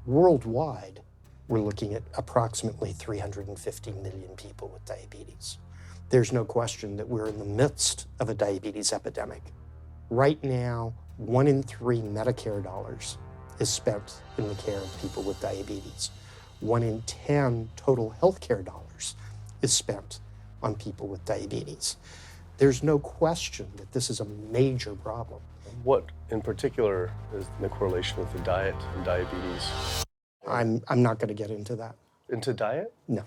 Worldwide, we're looking at approximately 350 million people with diabetes. There's no question that we're in the midst of a diabetes epidemic. Right now, 1 in 3 Medicare dollars is spent in the care of people with diabetes. 1 in 10 total healthcare dollars is spent on people with diabetes. There's no question that this is a major problem. What in particular is the correlation with the diet and diabetes? I'm not going to get into that. Into diet? No.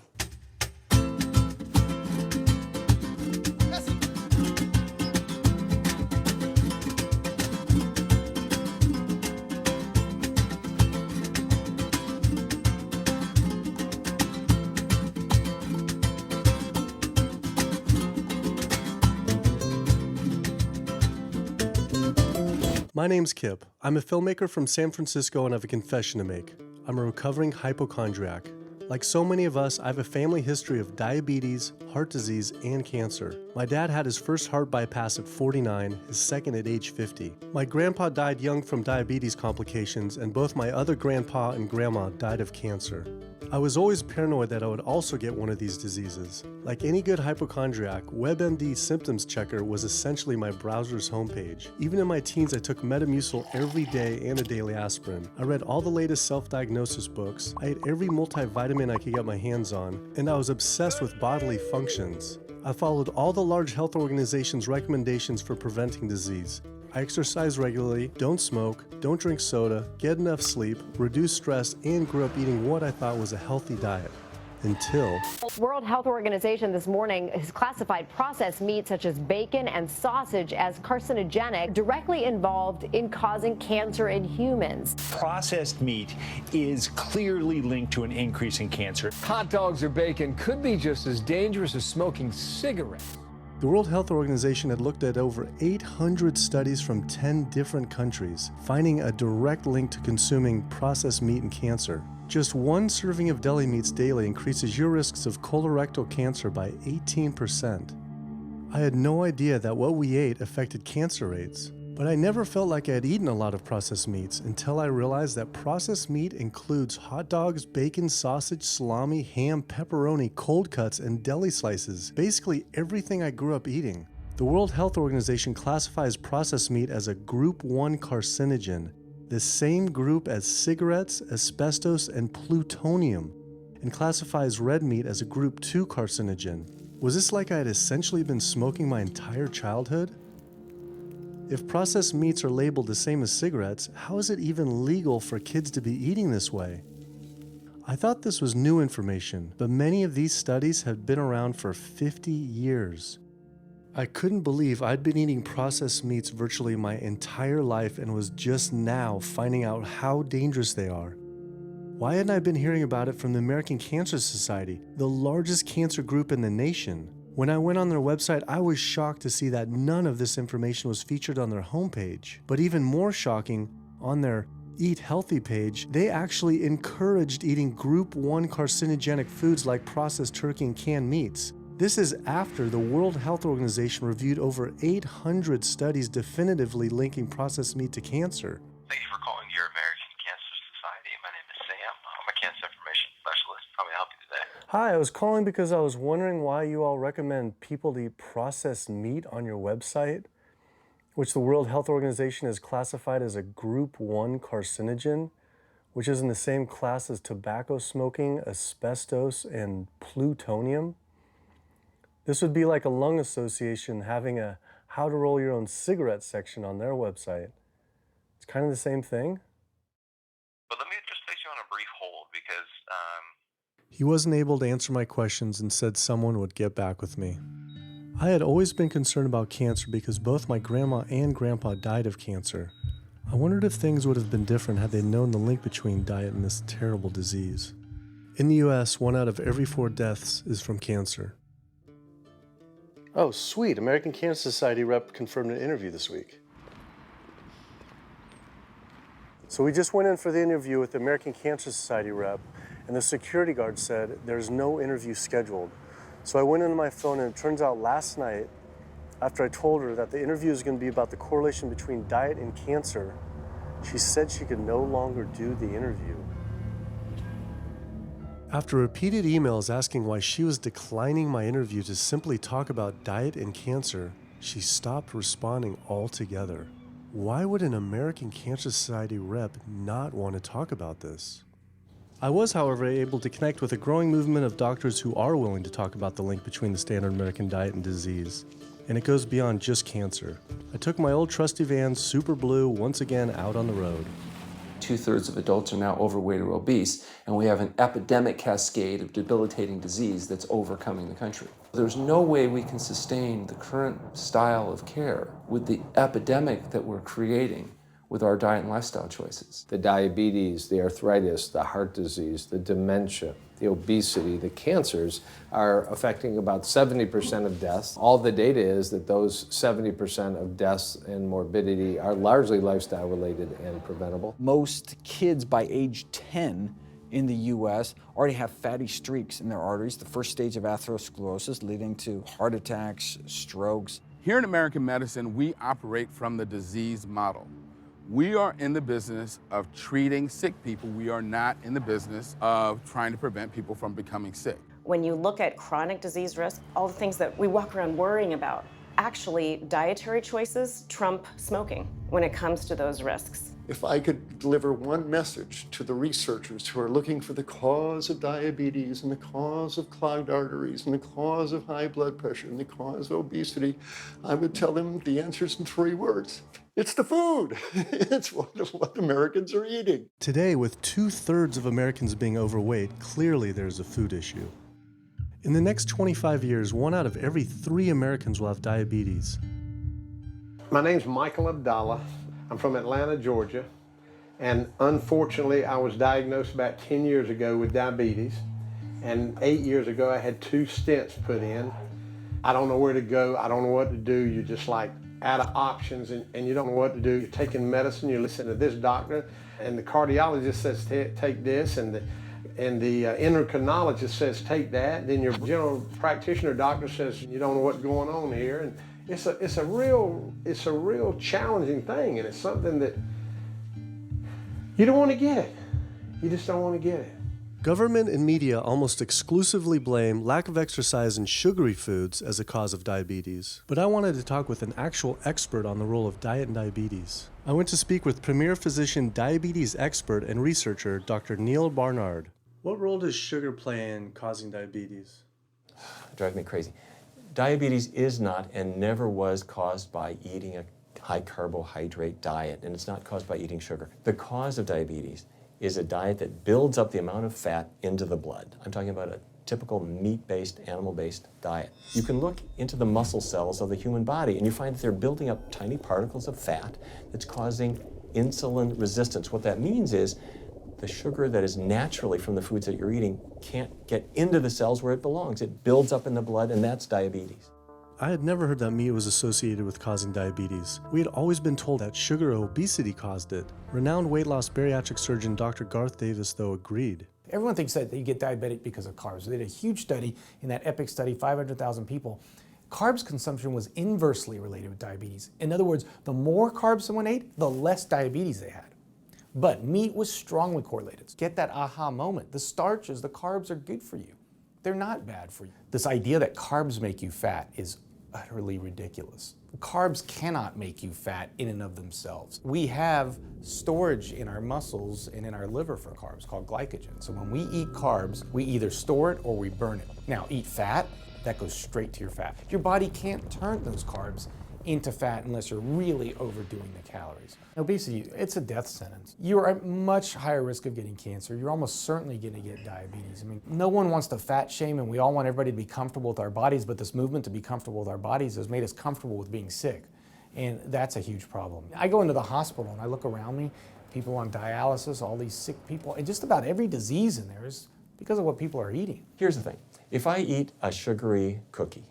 My name's Kip. I'm a filmmaker from San Francisco and I have a confession to make. I'm a recovering hypochondriac. Like so many of us, I have a family history of diabetes, heart disease, and cancer. My dad had his first heart bypass at 49, his second at age 50. My grandpa died young from diabetes complications, and both my other grandpa and grandma died of cancer. I was always paranoid that I would also get one of these diseases. Like any good hypochondriac, WebMD Symptoms Checker was essentially my browser's homepage. Even in my teens, I took Metamucil every day and a daily aspirin. I read all the latest self-diagnosis books, I ate every multivitamin I could get my hands on, and I was obsessed with bodily functions. I followed all the large health organizations' recommendations for preventing disease. I exercise regularly, don't smoke, don't drink soda, get enough sleep, reduce stress, and grew up eating what I thought was a healthy diet. Until... World Health Organization this morning has classified processed meat such as bacon and sausage as carcinogenic, directly involved in causing cancer in humans. Processed meat is clearly linked to an increase in cancer. Hot dogs or bacon could be just as dangerous as smoking cigarettes. The World Health Organization had looked at over 800 studies from 10 different countries, finding a direct link to consuming processed meat and cancer. Just one serving of deli meats daily increases your risks of colorectal cancer by 18%. I had no idea that what we ate affected cancer rates, but I never felt like I had eaten a lot of processed meats until I realized that processed meat includes hot dogs, bacon, sausage, salami, ham, pepperoni, cold cuts, and deli slices, basically everything I grew up eating. The World Health Organization classifies processed meat as a Group 1 carcinogen, the same group as cigarettes, asbestos, and plutonium, and classifies red meat as a Group 2 carcinogen. Was this like I had essentially been smoking my entire childhood? If processed meats are labeled the same as cigarettes, how is it even legal for kids to be eating this way? I thought this was new information, but many of these studies have been around for 50 years. I couldn't believe I'd been eating processed meats virtually my entire life and was just now finding out how dangerous they are. Why hadn't I been hearing about it from the American Cancer Society, the largest cancer group in the nation? When I went on their website, I was shocked to see that none of this information was featured on their homepage. But even more shocking, on their Eat Healthy page, they actually encouraged eating Group 1 carcinogenic foods like processed turkey and canned meats. This is after the World Health Organization reviewed over 800 studies definitively linking processed meat to cancer. Thank you for calling your American Cancer Society. My name is Sam. I'm a cancer information specialist. How may I help you today? Hi, I was calling because I was wondering why you all recommend people to eat processed meat on your website, which the World Health Organization has classified as a Group 1 carcinogen, which is in the same class as tobacco smoking, asbestos, and plutonium. This would be like a lung association having a how to roll your own cigarette section on their website. It's kind of the same thing. But let me just place you on a brief hold because He wasn't able to answer my questions and said someone would get back with me. I had always been concerned about cancer because both my grandma and grandpa died of cancer. I wondered if things would have been different had they known the link between diet and this terrible disease. In the US, 1 out of every 4 deaths is from cancer. Oh, sweet. American Cancer Society rep confirmed an interview this week. So we just went in for the interview with the American Cancer Society rep, and the security guard said there's no interview scheduled. So I went into my phone, and it turns out last night, after I told her that the interview is going to be about the correlation between diet and cancer, she said she could no longer do the interview. After repeated emails asking why she was declining my interview to simply talk about diet and cancer, she stopped responding altogether. Why would an American Cancer Society rep not want to talk about this? I was, however, able to connect with a growing movement of doctors who are willing to talk about the link between the standard American diet and disease. And it goes beyond just cancer. I took my old trusty van, Super Blue, once again out on the road. 2/3 of adults are now overweight or obese, and we have an epidemic cascade of debilitating disease that's overcoming the country. There's no way we can sustain the current style of care with the epidemic that we're creating with our diet and lifestyle choices. The diabetes, the arthritis, the heart disease, the dementia, the obesity, the cancers are affecting about 70% of deaths. All the data is that those 70% of deaths and morbidity are largely lifestyle related and preventable. Most kids by age 10 in the US already have fatty streaks in their arteries, the first stage of atherosclerosis leading to heart attacks, strokes. Here in American medicine, we operate from the disease model. We are in the business of treating sick people. We are not in the business of trying to prevent people from becoming sick. When you look at chronic disease risk, all the things that we walk around worrying about, actually dietary choices trump smoking when it comes to those risks. If I could deliver one message to the researchers who are looking for the cause of diabetes and the cause of clogged arteries and the cause of high blood pressure and the cause of obesity, I would tell them the answer's in 3 words. It's the food. It's what Americans are eating. Today, with 2/3 of Americans being overweight, clearly there's a food issue. In the next 25 years, 1 out of every 3 Americans will have diabetes. My name's Michael Abdallah. I'm from Atlanta, Georgia, and unfortunately I was diagnosed about 10 years ago with diabetes, and 8 years ago I had 2 stents put in. I don't know where to go, I don't know what to do. You're just like out of options and you don't know what to do. You're taking medicine, you're listening to this doctor, and the cardiologist says take this, and the endocrinologist says take that, then your general practitioner doctor says you don't know what's going on here. And it's a real challenging thing, and it's something that you don't want to get it. You just don't want to get it. Government and media almost exclusively blame lack of exercise and sugary foods as a cause of diabetes. But I wanted to talk with an actual expert on the role of diet and diabetes. I went to speak with premier physician, diabetes expert, and researcher, Dr. Neil Barnard. What role does sugar play in causing diabetes? It drives me crazy. Diabetes is not and never was caused by eating a high carbohydrate diet, and it's not caused by eating sugar. The cause of diabetes is a diet that builds up the amount of fat into the blood. I'm talking about a typical meat-based, animal-based diet. You can look into the muscle cells of the human body and you find that they're building up tiny particles of fat that's causing insulin resistance. What that means is the sugar that is naturally from the foods that you're eating can't get into the cells where it belongs. It builds up in the blood, and that's diabetes. I had never heard that meat was associated with causing diabetes. We had always been told that sugar or obesity caused it. Renowned weight loss bariatric surgeon Dr. Garth Davis, though, agreed. Everyone thinks that you get diabetic because of carbs. They did a huge study in that EPIC study, 500,000 people. Carbs consumption was inversely related with diabetes. In other words, the more carbs someone ate, the less diabetes they had. But meat was strongly correlated. Get that aha moment. The starches, the carbs are good for you. They're not bad for you. This idea that carbs make you fat is utterly ridiculous. Carbs cannot make you fat in and of themselves. We have storage in our muscles and in our liver for carbs called glycogen. So when we eat carbs, we either store it or we burn it. Now, eat fat, that goes straight to your fat. Your body can't turn those carbs into fat unless you're really overdoing the calories. Obesity, it's a death sentence. You're at much higher risk of getting cancer. You're almost certainly going to get diabetes. I mean, no one wants to fat shame, and we all want everybody to be comfortable with our bodies, but this movement to be comfortable with our bodies has made us comfortable with being sick, and that's a huge problem. I go into the hospital and I look around me, people on dialysis, all these sick people, and just about every disease in there is because of what people are eating. Here's the thing. If I eat a sugary cookie,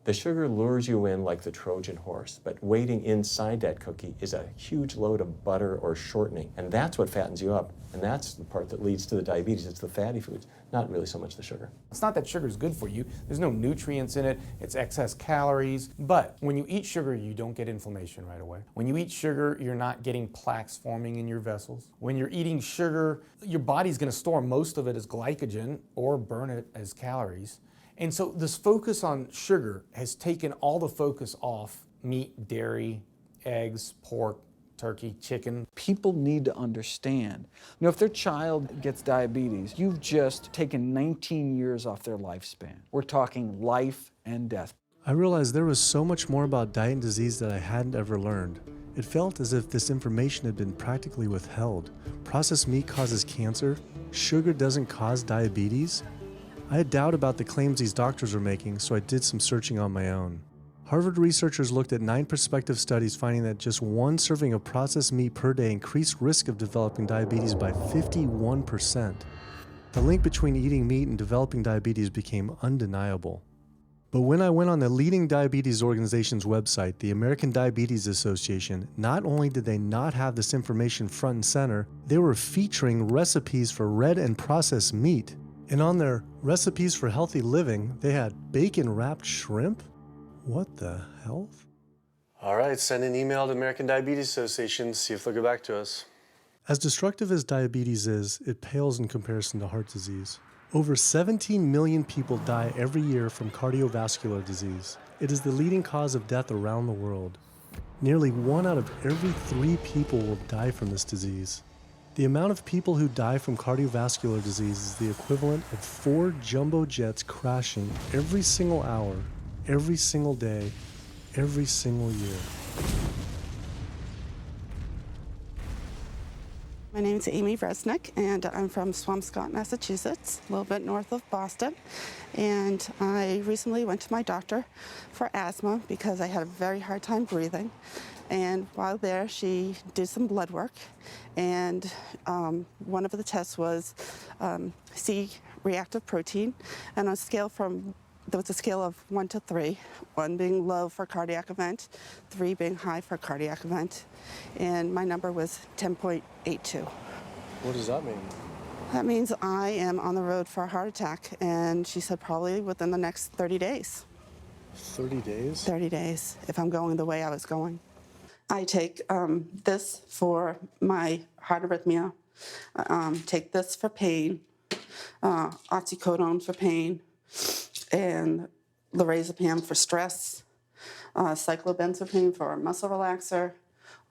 The sugar lures you in like the Trojan horse, but waiting inside that cookie is a huge load of butter or shortening, and that's what fattens you up, and that's the part that leads to the diabetes. It's the fatty foods, not really so much the sugar. It's not that sugar is good for you. There's no nutrients in it. It's excess calories. But when you eat sugar, you don't get inflammation right away. When you eat sugar, you're not getting plaques forming in your vessels. When you're eating sugar, your body's going to store most of it as glycogen or burn it as calories. And so this focus on sugar has taken all the focus off meat, dairy, eggs, pork, turkey, chicken. People need to understand, you know, if their child gets diabetes, you've just taken 19 years off their lifespan. We're talking life and death. I realized there was so much more about diet and disease that I hadn't ever learned. It felt as if this information had been practically withheld. Processed meat causes cancer. Sugar doesn't cause diabetes. I had doubt about the claims these doctors were making, so I did some searching on my own. Harvard researchers looked at 9 prospective studies finding that just one serving of processed meat per day increased risk of developing diabetes by 51%. The link between eating meat and developing diabetes became undeniable. But when I went on the leading diabetes organization's website, the American Diabetes Association, not only did they not have this information front and center, they were featuring recipes for red and processed meat. And on their recipes for healthy living, they had bacon-wrapped shrimp? What the hell? All right, send an email to American Diabetes Association, see if they'll get back to us. As destructive as diabetes is, it pales in comparison to heart disease. Over 17 million people die every year from cardiovascular disease. It is the leading cause of death around the world. Nearly 1 out of every 3 people will die from this disease. The amount of people who die from cardiovascular disease is the equivalent of 4 jumbo jets crashing every single hour, every single day, every single year. My name is Amy Resnick, and I'm from Swampscott, Massachusetts, a little bit north of Boston. And I recently went to my doctor for asthma because I had a very hard time breathing. And while there, she did some blood work, and one of the tests was C-reactive protein, and on a scale from there was a scale of 1 to 3, 1 being low for cardiac event, 3 being high for cardiac event, and my number was 10.82. What does that mean? That means I am on the road for a heart attack, and she said probably within the next 30 days. 30 days? 30 days, if I'm going the way I was going. I take this for my heart arrhythmia, take this for pain, oxycodone for pain, and lorazepam for stress, cyclobenzaprine for a muscle relaxer,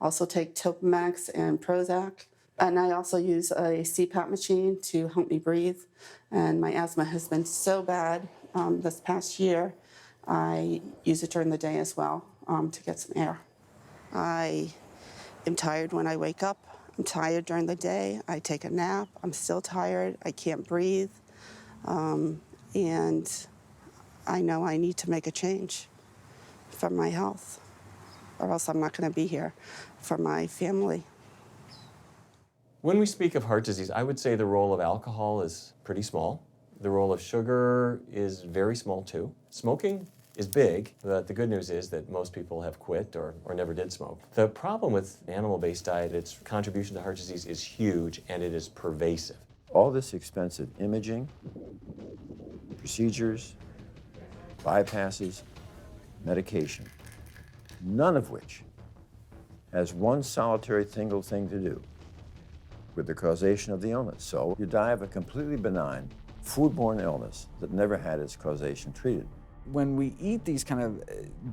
also take Topamax and Prozac, and I also use a CPAP machine to help me breathe. And my asthma has been so bad this past year, I use it during the day as well to get some air. I am tired when I wake up. I'm tired during the day. I take a nap. I'm still tired. I can't breathe. And I know I need to make a change for my health, or else I'm not going to be here for my family. When we speak of heart disease, I would say the role of alcohol is pretty small. The role of sugar is very small too. Smoking is big, but the good news is that most people have quit or never did smoke. The problem with animal-based diet, its contribution to heart disease is huge and it is pervasive. All this expensive imaging, procedures, bypasses, medication, none of which has one solitary single thing to do with the causation of the illness. So you die of a completely benign foodborne illness that never had its causation treated. When we eat these kind of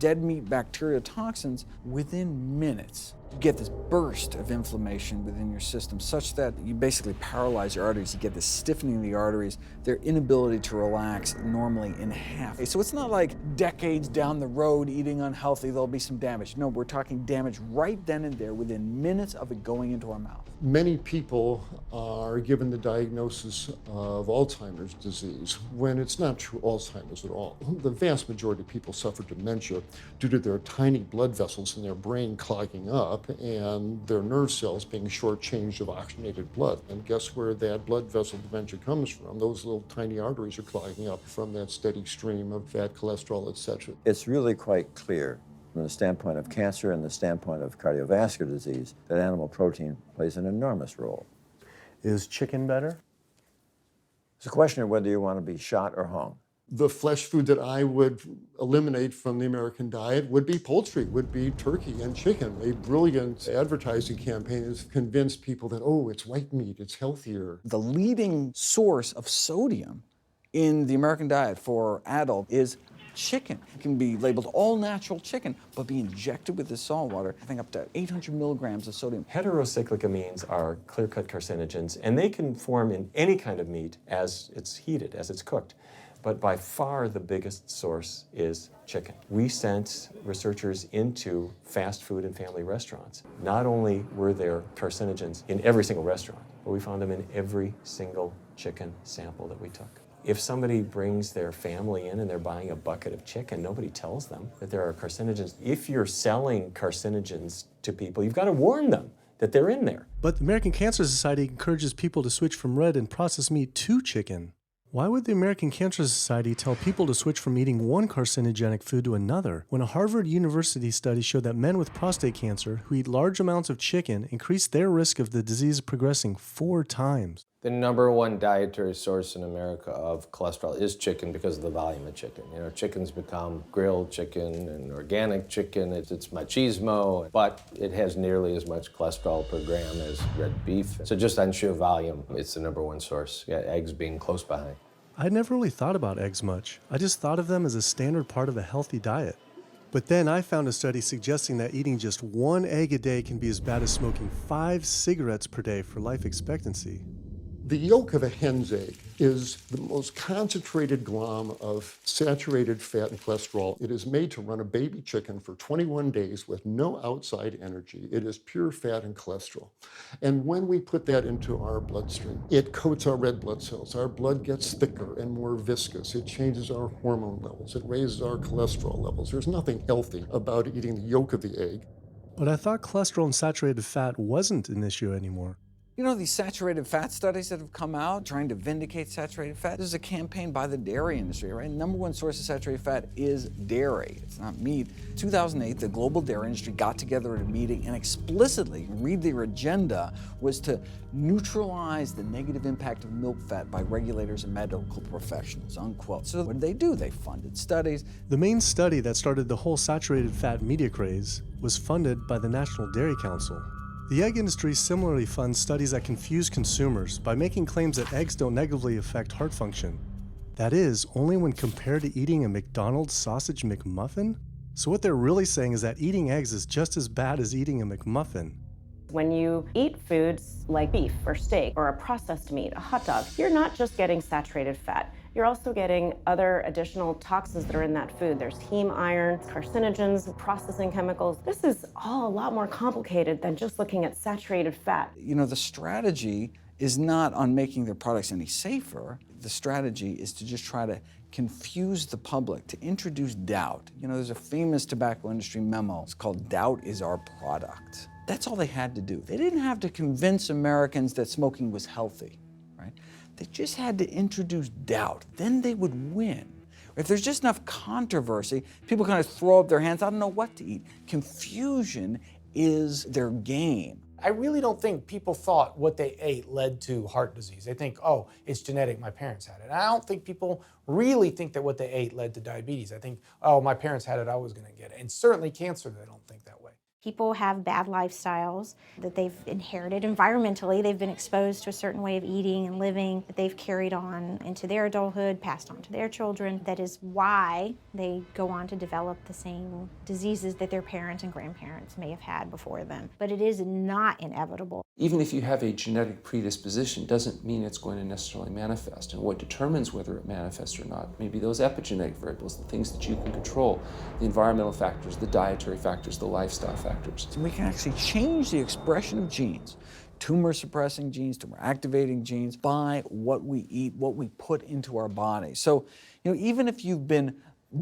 dead meat bacteria toxins, within minutes, you get this burst of inflammation within your system such that you basically paralyze your arteries. You get this stiffening of the arteries, their inability to relax normally in half. So it's not like decades down the road eating unhealthy, there'll be some damage. No, we're talking damage right then and there within minutes of it going into our mouth. Many people are given the diagnosis of Alzheimer's disease when it's not true Alzheimer's at all. The vast majority of people suffer dementia due to their tiny blood vessels in their brain clogging up and their nerve cells being shortchanged of oxygenated blood. And guess where that blood vessel dementia comes from? Those little tiny arteries are clogging up from that steady stream of fat, cholesterol, etc. It's really quite clear from the standpoint of cancer and the standpoint of cardiovascular disease that animal protein plays an enormous role. Is chicken better? It's a question of whether you want to be shot or hung. The flesh food that I would eliminate from the American diet would be poultry, would be turkey and chicken. A brilliant advertising campaign has convinced people that, oh, it's white meat, it's healthier. The leading source of sodium in the American diet for adult is chicken. It can be labeled all natural chicken, but be injected with this salt water, I think up to 800 milligrams of sodium. Heterocyclic amines are clear-cut carcinogens, and they can form in any kind of meat as it's heated, as it's cooked. But by far the biggest source is chicken. We sent researchers into fast food and family restaurants. Not only were there carcinogens in every single restaurant, but we found them in every single chicken sample that we took. If somebody brings their family in and they're buying a bucket of chicken, nobody tells them that there are carcinogens. If you're selling carcinogens to people, you've got to warn them that they're in there. But the American Cancer Society encourages people to switch from red and processed meat to chicken. Why would the American Cancer Society tell people to switch from eating one carcinogenic food to another when a Harvard University study showed that men with prostate cancer who eat large amounts of chicken increase their risk of the disease progressing 4 times? The #1 dietary source in America of cholesterol is chicken because of the volume of chicken. You know, chicken's become grilled chicken and organic chicken. It's machismo, but it has nearly as much cholesterol per gram as red beef. So just on sheer volume, it's the #1 source. Yeah, eggs being close behind. I'd never really thought about eggs much. I just thought of them as a standard part of a healthy diet. But then I found a study suggesting that eating just 1 egg a day can be as bad as smoking 5 cigarettes per day for life expectancy. The yolk of a hen's egg is the most concentrated glom of saturated fat and cholesterol. It is made to run a baby chicken for 21 days with no outside energy. It is pure fat and cholesterol. And when we put that into our bloodstream, it coats our red blood cells. Our blood gets thicker and more viscous. It changes our hormone levels. It raises our cholesterol levels. There's nothing healthy about eating the yolk of the egg. But I thought cholesterol and saturated fat wasn't an issue anymore. You know, these saturated fat studies that have come out trying to vindicate saturated fat, this is a campaign by the dairy industry, right? #1 source of saturated fat is dairy. It's not meat. 2008, the global dairy industry got together at a meeting and explicitly, read their agenda, was to neutralize the negative impact of milk fat by regulators and medical professionals, unquote. So what did? They funded studies. The main study that started the whole saturated fat media craze was funded by the National Dairy Council. The egg industry similarly funds studies that confuse consumers by making claims that eggs don't negatively affect heart function. That is, only when compared to eating a McDonald's sausage McMuffin? So what they're really saying is that eating eggs is just as bad as eating a McMuffin. When you eat foods like beef or steak or a processed meat, a hot dog, you're not just getting saturated fat. You're also getting other additional toxins that are in that food. There's heme iron, carcinogens, processing chemicals. This is all a lot more complicated than just looking at saturated fat. You know, the strategy is not on making their products any safer. The strategy is to just try to confuse the public, to introduce doubt. You know, there's a famous tobacco industry memo. It's called "Doubt is Our Product." That's all they had to do. They didn't have to convince Americans that smoking was healthy, right? They just had to introduce doubt. Then they would win. If there's just enough controversy, people kind of throw up their hands, I don't know what to eat. Confusion is their game. I really don't think people thought what they ate led to heart disease. They think, oh, it's genetic, my parents had it. And I don't think people really think that what they ate led to diabetes. I think, oh, my parents had it, I was gonna get it. And certainly cancer, they don't think that way. People have bad lifestyles that they've inherited environmentally. They've been exposed to a certain way of eating and living that they've carried on into their adulthood, passed on to their children. That is why they go on to develop the same diseases that their parents and grandparents may have had before them. But it is not inevitable. Even if you have a genetic predisposition, doesn't mean it's going to necessarily manifest. And what determines whether it manifests or not may be those epigenetic variables, the things that you can control, the environmental factors, the dietary factors, the lifestyle factors. So we can actually change the expression of genes tumor suppressing genes, tumor activating genes, by what we eat, what we put into our body. So, even if you've been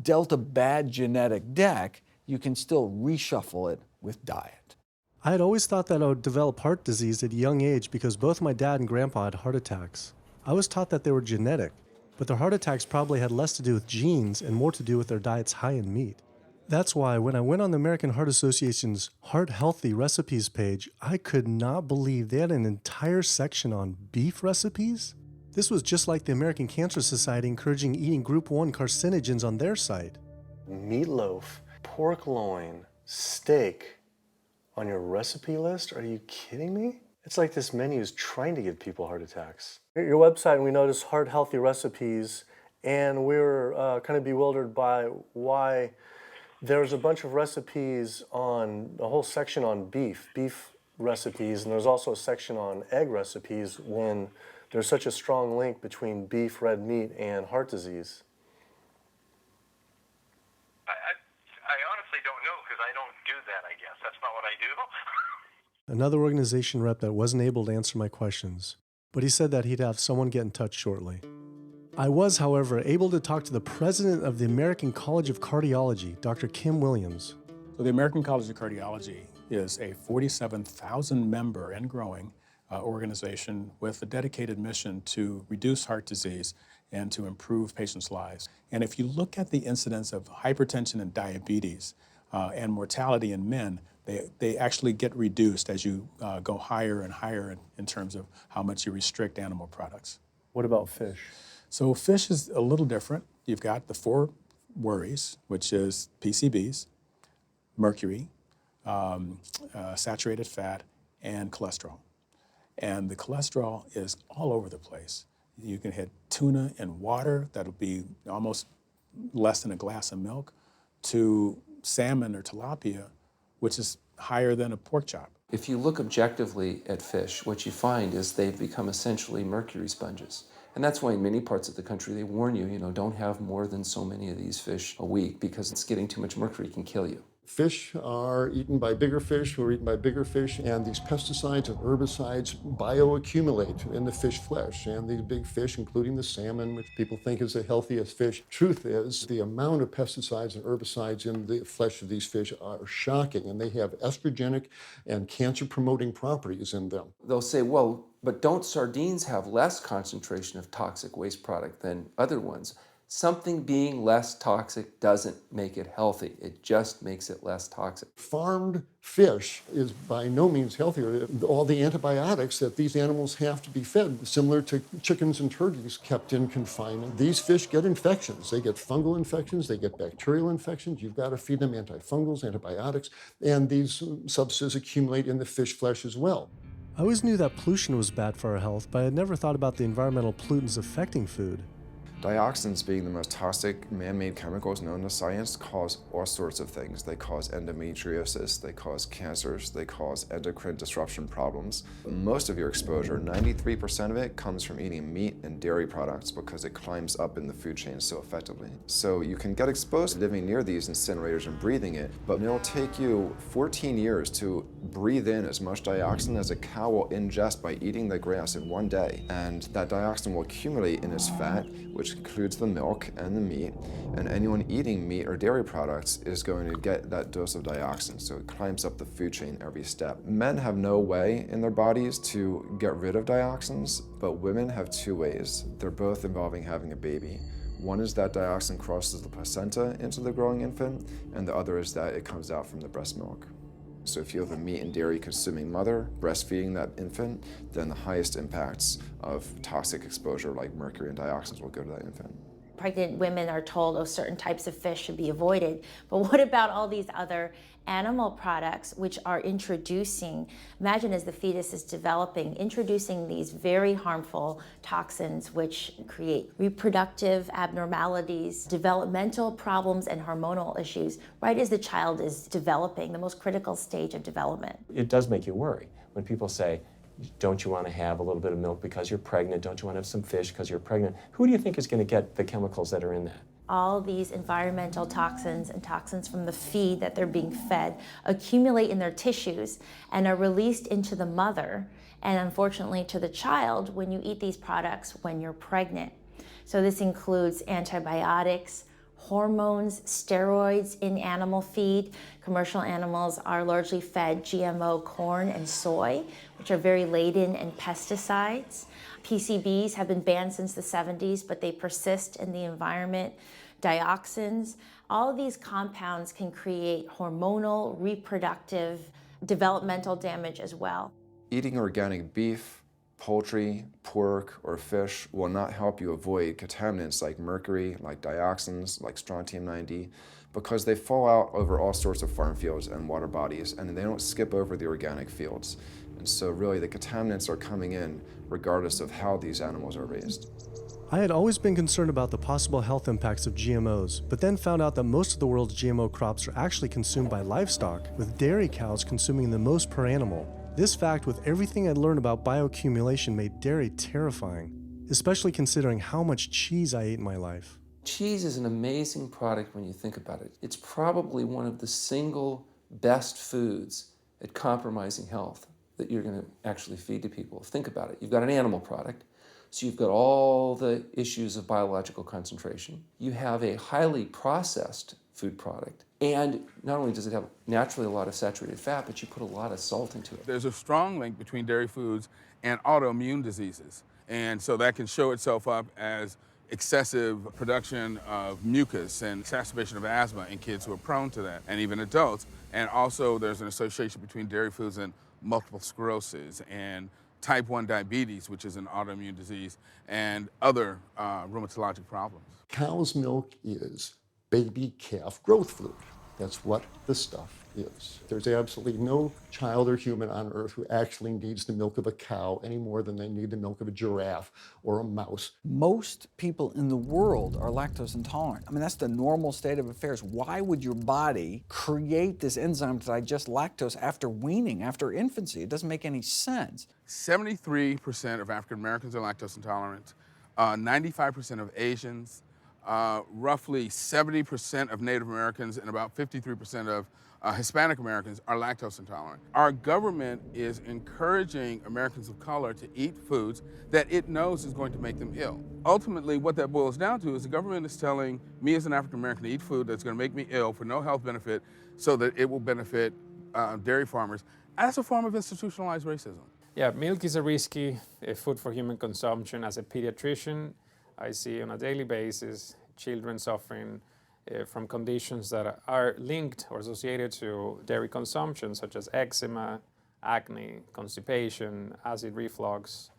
dealt a bad genetic deck, you can still reshuffle it with diet. I had always thought that I would develop heart disease at a young age because both my dad and grandpa had heart attacks. I was taught that they were genetic, but their heart attacks probably had less to do with genes and more to do with their diets high in meat. That's why when I went on the American Heart Association's Heart Healthy Recipes page, I could not believe they had an entire section on beef recipes. This was just like the American Cancer Society encouraging eating Group 1 carcinogens on their site. Meatloaf, pork loin, steak on your recipe list? Are you kidding me? It's like this menu is trying to give people heart attacks. At your website, we noticed heart healthy recipes, and we were kind of bewildered by why there's a bunch of recipes on, a whole section on beef recipes, and there's also a section on egg recipes when there's such a strong link between beef, red meat, and heart disease. I honestly don't know because I don't do that, I guess. That's not what I do. Another organization rep that wasn't able to answer my questions, but he said that he'd have someone get in touch shortly. I was, however, able to talk to the president of the American College of Cardiology, Dr. Kim Williams. So the American College of Cardiology is a 47,000 member and growing organization with a dedicated mission to reduce heart disease and to improve patients' lives. And if you look at the incidence of hypertension and diabetes and mortality in men, they actually get reduced as you go higher and higher in terms of how much you restrict animal products. What about fish? So fish is a little different. You've got the 4 worries, which is PCBs, mercury, saturated fat, and cholesterol. And the cholesterol is all over the place. You can hit tuna in water, that'll be almost less than a glass of milk, to salmon or tilapia, which is higher than a pork chop. If you look objectively at fish, what you find is they've become essentially mercury sponges. And that's why in many parts of the country they warn you, don't have more than so many of these fish a week because it's getting too much mercury can kill you. Fish are eaten by bigger fish who are eaten by bigger fish, and these pesticides and herbicides bioaccumulate in the fish flesh. And these big fish, including the salmon, which people think is the healthiest fish, truth is the amount of pesticides and herbicides in the flesh of these fish are shocking, and they have estrogenic and cancer-promoting properties in them. They'll say, well, but don't sardines have less concentration of toxic waste product than other ones? Something being less toxic doesn't make it healthy. It just makes it less toxic. Farmed fish is by no means healthier. All the antibiotics that these animals have to be fed, similar to chickens and turkeys kept in confinement. These fish get infections. They get fungal infections, they get bacterial infections. You've got to feed them antifungals, antibiotics, and these substances accumulate in the fish flesh as well. I always knew that pollution was bad for our health, but I had never thought about the environmental pollutants affecting food. Dioxins, being the most toxic man-made chemicals known to science, cause all sorts of things. They cause endometriosis, they cause cancers, they cause endocrine disruption problems. Most of your exposure, 93% of it, comes from eating meat and dairy products because it climbs up in the food chain so effectively. So you can get exposed to living near these incinerators and breathing it, but it'll take you 14 years to breathe in as much dioxin as a cow will ingest by eating the grass in one day. And that dioxin will accumulate in its fat, which includes the milk and the meat, and anyone eating meat or dairy products is going to get that dose of dioxin, so it climbs up the food chain every step. Men have no way in their bodies to get rid of dioxins, but women have 2 ways. They're both involving having a baby. One is that dioxin crosses the placenta into the growing infant, and the other is that it comes out from the breast milk. So if you have a meat and dairy consuming mother breastfeeding that infant, then the highest impacts of toxic exposure like mercury and dioxins will go to that infant. Pregnant women are told, certain types of fish should be avoided. But what about all these other animal products which are introducing, imagine as the fetus is developing, introducing these very harmful toxins which create reproductive abnormalities, developmental problems, and hormonal issues right as the child is developing, the most critical stage of development. It does make you worry when people say, don't you want to have a little bit of milk because you're pregnant? Don't you want to have some fish because you're pregnant? Who do you think is going to get the chemicals that are in that? All these environmental toxins and toxins from the feed that they're being fed accumulate in their tissues and are released into the mother. and unfortunately to the child when you eat these products when you're pregnant. So this includes antibiotics, hormones, steroids in animal feed. Commercial animals are largely fed GMO corn and soy, which are very laden in pesticides. PCBs have been banned since the 70s, but they persist in the environment. Dioxins, all of these compounds can create hormonal, reproductive, developmental damage as well. Eating organic beef, poultry, pork, or fish will not help you avoid contaminants like mercury, like dioxins, like strontium-90, because they fall out over all sorts of farm fields and water bodies, and they don't skip over the organic fields. And so really the contaminants are coming in regardless of how these animals are raised. I had always been concerned about the possible health impacts of GMOs, but then found out that most of the world's GMO crops are actually consumed by livestock, with dairy cows consuming the most per animal. This fact, with everything I'd learned about bioaccumulation, made dairy terrifying, especially considering how much cheese I ate in my life. Cheese is an amazing product when you think about it. It's probably one of the single best foods at compromising health that you're going to actually feed to people. Think about it. You've got an animal product, so you've got all the issues of biological concentration. You have a highly processed food product, and not only does it have naturally a lot of saturated fat, but you put a lot of salt into it. There's a strong link between dairy foods and autoimmune diseases, and so that can show itself up as excessive production of mucus and exacerbation of asthma in kids who are prone to that, and even adults. And also there's an association between dairy foods and multiple sclerosis and type 1 diabetes, which is an autoimmune disease, and other rheumatologic problems. Cow's milk is baby calf growth fluid. That's what the stuff is. There's absolutely no child or human on earth who actually needs the milk of a cow any more than they need the milk of a giraffe or a mouse. Most people in the world are lactose intolerant. I mean, that's the normal state of affairs. Why would your body create this enzyme to digest lactose after weaning, after infancy? It doesn't make any sense. 73% of African Americans are lactose intolerant, 95% of Asians, roughly 70% of Native Americans, and about 53% of Hispanic Americans are lactose intolerant. Our government is encouraging Americans of color to eat foods that it knows is going to make them ill. Ultimately, what that boils down to is the government is telling me as an African American to eat food that's going to make me ill for no health benefit so that it will benefit dairy farmers. That's a form of institutionalized racism. Yeah, milk is a risky food for human consumption. As a pediatrician, I see on a daily basis children suffering from conditions that are linked or associated to dairy consumption, such as eczema, acne, constipation, acid reflux,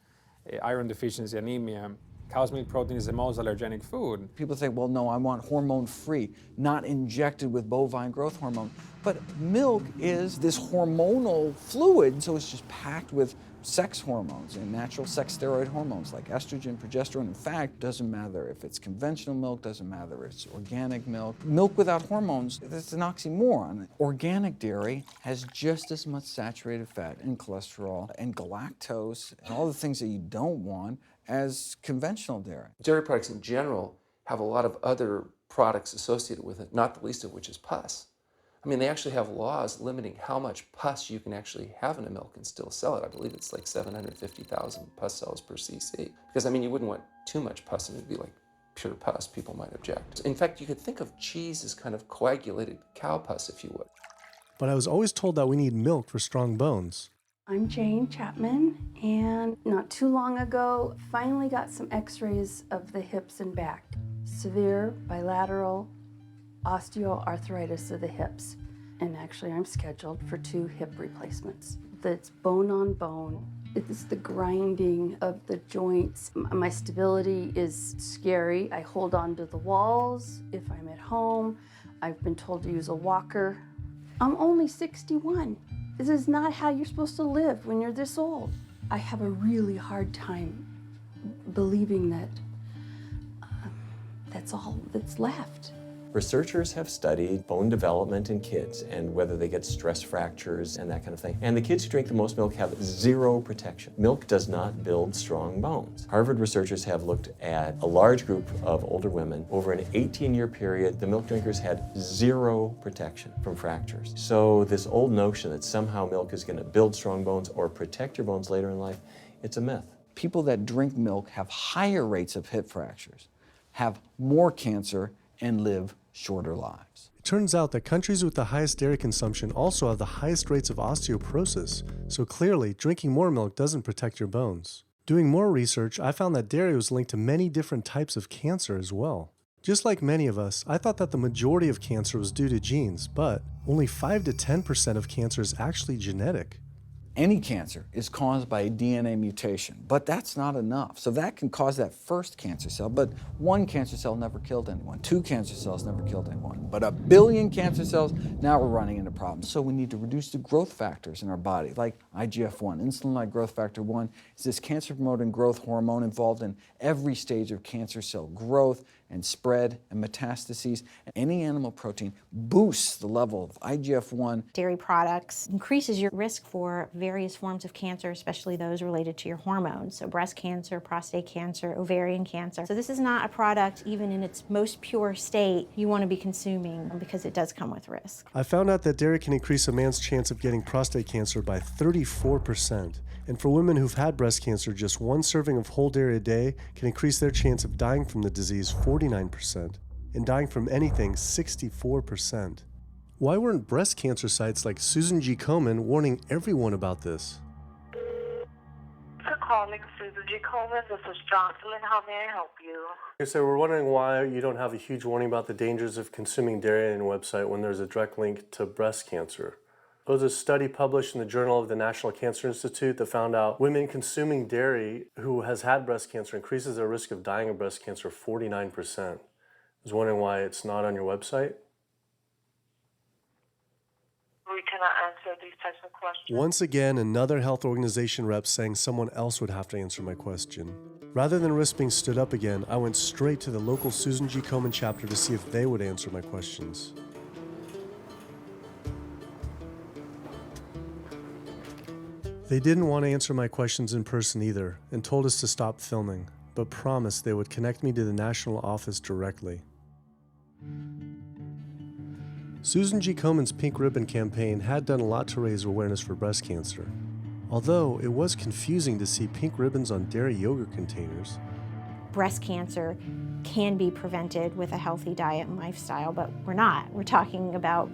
iron deficiency, anemia. Cow's milk protein is the most allergenic food. People say, well, no, I want hormone-free, not injected with bovine growth hormone. But milk is this hormonal fluid, so it's just packed with sex hormones and natural sex steroid hormones like estrogen, progesterone. In fact, doesn't matter if it's conventional milk, doesn't matter if it's organic milk. Milk without hormones, that's an oxymoron. Organic dairy has just as much saturated fat and cholesterol and galactose and all the things that you don't want as conventional dairy. Dairy products in general have a lot of other products associated with it, not the least of which is pus. I mean, they actually have laws limiting how much pus you can actually have in a milk and still sell it. I believe it's like 750,000 pus cells per cc. Because, I mean, you wouldn't want too much pus and it'd be like pure pus. People might object. In fact, you could think of cheese as kind of coagulated cow pus, if you would. But I was always told that we need milk for strong bones. I'm Jane Chapman, and not too long ago, finally got some x-rays of the hips and back. Severe bilateral osteoarthritis of the hips. And actually, I'm scheduled for 2 hip replacements. That's bone on bone. It's the grinding of the joints. My stability is scary. I hold on to the walls if I'm at home. I've been told to use a walker. I'm only 61. This is not how you're supposed to live when you're this old. I have a really hard time believing that that's all that's left. Researchers have studied bone development in kids and whether they get stress fractures and that kind of thing. And the kids who drink the most milk have zero protection. Milk does not build strong bones. Harvard researchers have looked at a large group of older women. Over an 18-year period, the milk drinkers had zero protection from fractures. So this old notion that somehow milk is going to build strong bones or protect your bones later in life, it's a myth. People that drink milk have higher rates of hip fractures, have more cancer, and live shorter lives. It turns out that countries with the highest dairy consumption also have the highest rates of osteoporosis, so clearly drinking more milk doesn't protect your bones. Doing more research, I found that dairy was linked to many different types of cancer as well. Just like many of us, I thought that the majority of cancer was due to genes, but only 5 to 10% of cancer is actually genetic. Any cancer is caused by a DNA mutation, but that's not enough. So that can cause that first cancer cell, but one cancer cell never killed anyone. 2 cancer cells never killed anyone. But 1 billion cancer cells, now we're running into problems. So we need to reduce the growth factors in our body, like IGF-1. Insulin-like growth factor 1 is this cancer-promoting growth hormone involved in every stage of cancer cell growth and spread and metastases. Any animal protein boosts the level of IGF-1. Dairy products increases your risk for various forms of cancer, especially those related to your hormones. So breast cancer, prostate cancer, ovarian cancer. So this is not a product, even in its most pure state, you want to be consuming because it does come with risk. I found out that dairy can increase a man's chance of getting prostate cancer by 34%. And for women who've had breast cancer, just 1 serving of whole dairy a day can increase their chance of dying from the disease 49%, and dying from anything 64%. Why weren't breast cancer sites like Susan G. Komen warning everyone about this? For calling Susan G. Komen, this is Jocelyn. How may I help you? Okay, so we're wondering why you don't have a huge warning about the dangers of consuming dairy on your website when there's a direct link to breast cancer. There was a study published in the Journal of the National Cancer Institute that found out women consuming dairy who has had breast cancer increases their risk of dying of breast cancer 49%. I was wondering why it's not on your website. We cannot answer these types of questions. Once again, another health organization rep saying someone else would have to answer my question. Rather than risk being stood up again, I went straight to the local Susan G. Komen chapter to see if they would answer my questions. They didn't want to answer my questions in person either, and told us to stop filming, but promised they would connect me to the national office directly. Susan G. Komen's Pink Ribbon campaign had done a lot to raise awareness for breast cancer. Although it was confusing to see pink ribbons on dairy yogurt containers. Breast cancer can be prevented with a healthy diet and lifestyle, but we're not. We're talking about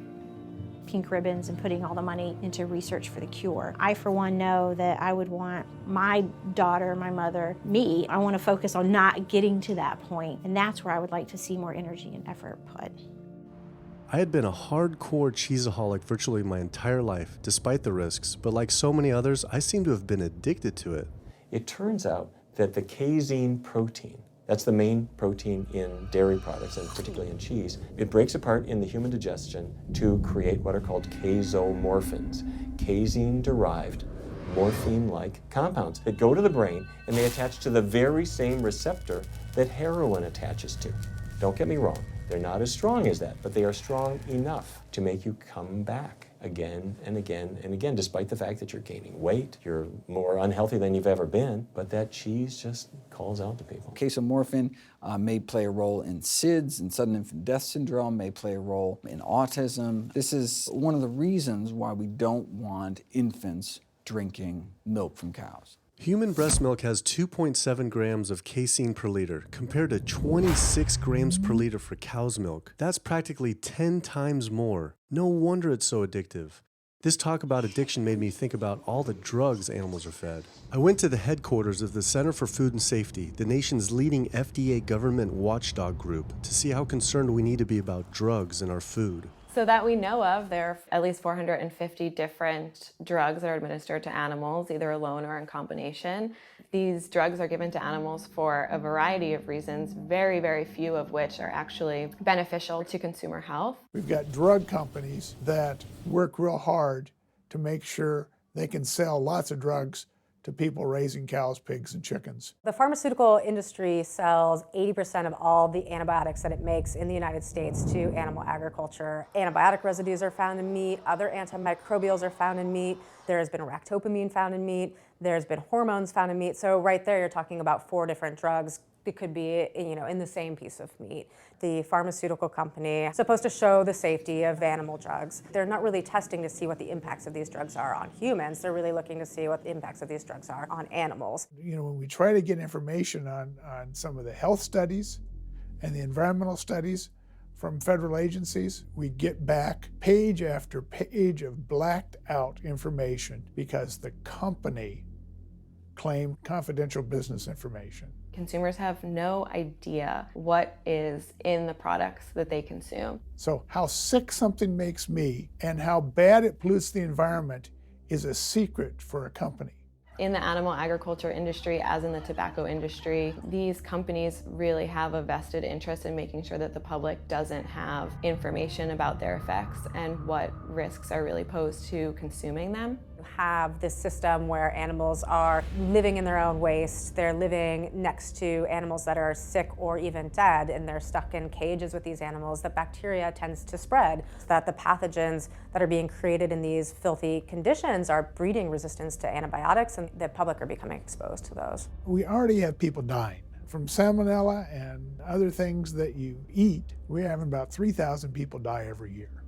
pink ribbons and putting all the money into research for the cure. I, for one, know that I would want my daughter, my mother, me, I want to focus on not getting to that point, and that's where I would like to see more energy and effort put. I had been a hardcore cheeseaholic virtually my entire life, despite the risks, but like so many others, I seem to have been addicted to it. It turns out that the casein protein, that's the main protein in dairy products, and particularly in cheese, it breaks apart in the human digestion to create what are called casomorphins, casein-derived morphine-like compounds that go to the brain and they attach to the very same receptor that heroin attaches to. Don't get me wrong, they're not as strong as that, but they are strong enough to make you come back again and again and again, despite the fact that you're gaining weight, you're more unhealthy than you've ever been, but that cheese just calls out to people. Casomorphin may play a role in SIDS and sudden infant death syndrome, may play a role in autism. This is one of the reasons why we don't want infants drinking milk from cows. Human breast milk has 2.7 grams of casein per liter, compared to 26 grams per liter for cow's milk. That's practically 10 times more. No wonder it's so addictive. This talk about addiction made me think about all the drugs animals are fed. I went to the headquarters of the Center for Food and Safety, the nation's leading FDA government watchdog group, to see how concerned we need to be about drugs in our food. So that we know of, there are at least 450 different drugs that are administered to animals, either alone or in combination. These drugs are given to animals for a variety of reasons, very, very few of which are actually beneficial to consumer health. We've got drug companies that work real hard to make sure they can sell lots of drugs to people raising cows, pigs, and chickens. The pharmaceutical industry sells 80% of all the antibiotics that it makes in the United States to animal agriculture. Antibiotic residues are found in meat, other antimicrobials are found in meat, there has been ractopamine found in meat, there's been hormones found in meat. So right there you're talking about 4 different drugs. It could be, in the same piece of meat. The pharmaceutical company is supposed to show the safety of animal drugs. They're not really testing to see what the impacts of these drugs are on humans. They're really looking to see what the impacts of these drugs are on animals. When we try to get information on some of the health studies and the environmental studies from federal agencies, we get back page after page of blacked out information because the company claimed confidential business information. Consumers have no idea what is in the products that they consume. So how sick something makes me and how bad it pollutes the environment is a secret for a company. In the animal agriculture industry, as in the tobacco industry, these companies really have a vested interest in making sure that the public doesn't have information about their effects and what risks are really posed to consuming them. Have this system where animals are living in their own waste. They're living next to animals that are sick or even dead, and they're stuck in cages with these animals. The bacteria tends to spread, so that the pathogens that are being created in these filthy conditions are breeding resistance to antibiotics, and the public are becoming exposed to those. We already have people dying from salmonella and other things that you eat. We're having about 3,000 people die every year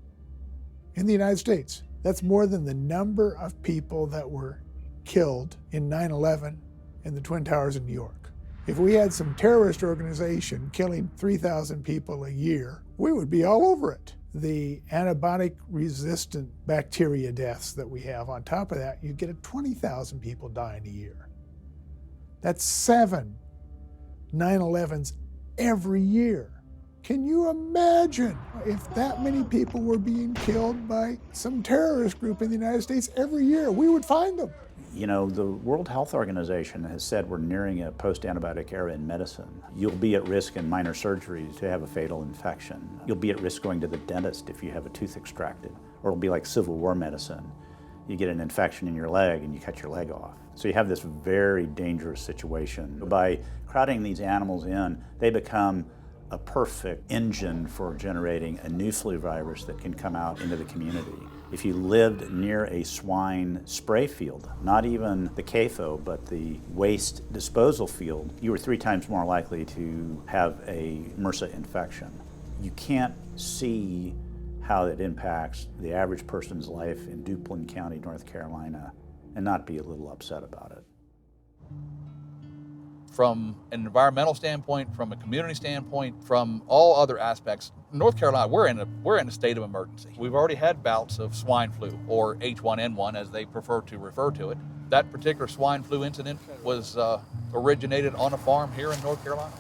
in the United States. That's more than the number of people that were killed in 9/11 in the Twin Towers in New York. If we had some terrorist organization killing 3,000 people a year, we would be all over it. The antibiotic-resistant bacteria deaths that we have, on top of that, you get 20,000 people dying a year. That's 7 9/11s every year. Can you imagine if that many people were being killed by some terrorist group in the United States every year? We would find them. The World Health Organization has said we're nearing a post-antibiotic era in medicine. You'll be at risk in minor surgeries to have a fatal infection. You'll be at risk going to the dentist if you have a tooth extracted. Or it'll be like Civil War medicine. You get an infection in your leg and you cut your leg off. So you have this very dangerous situation. By crowding these animals in, they become a perfect engine for generating a new flu virus that can come out into the community. If you lived near a swine spray field, not even the CAFO, but the waste disposal field, you were 3 times more likely to have a MRSA infection. You can't see how it impacts the average person's life in Duplin County, North Carolina, and not be a little upset about it. From an environmental standpoint, from a community standpoint, from all other aspects, North Carolina, we're in a state of emergency. We've already had bouts of swine flu, or H1N1 as they prefer to refer to it. That particular swine flu incident was originated on a farm here in North Carolina.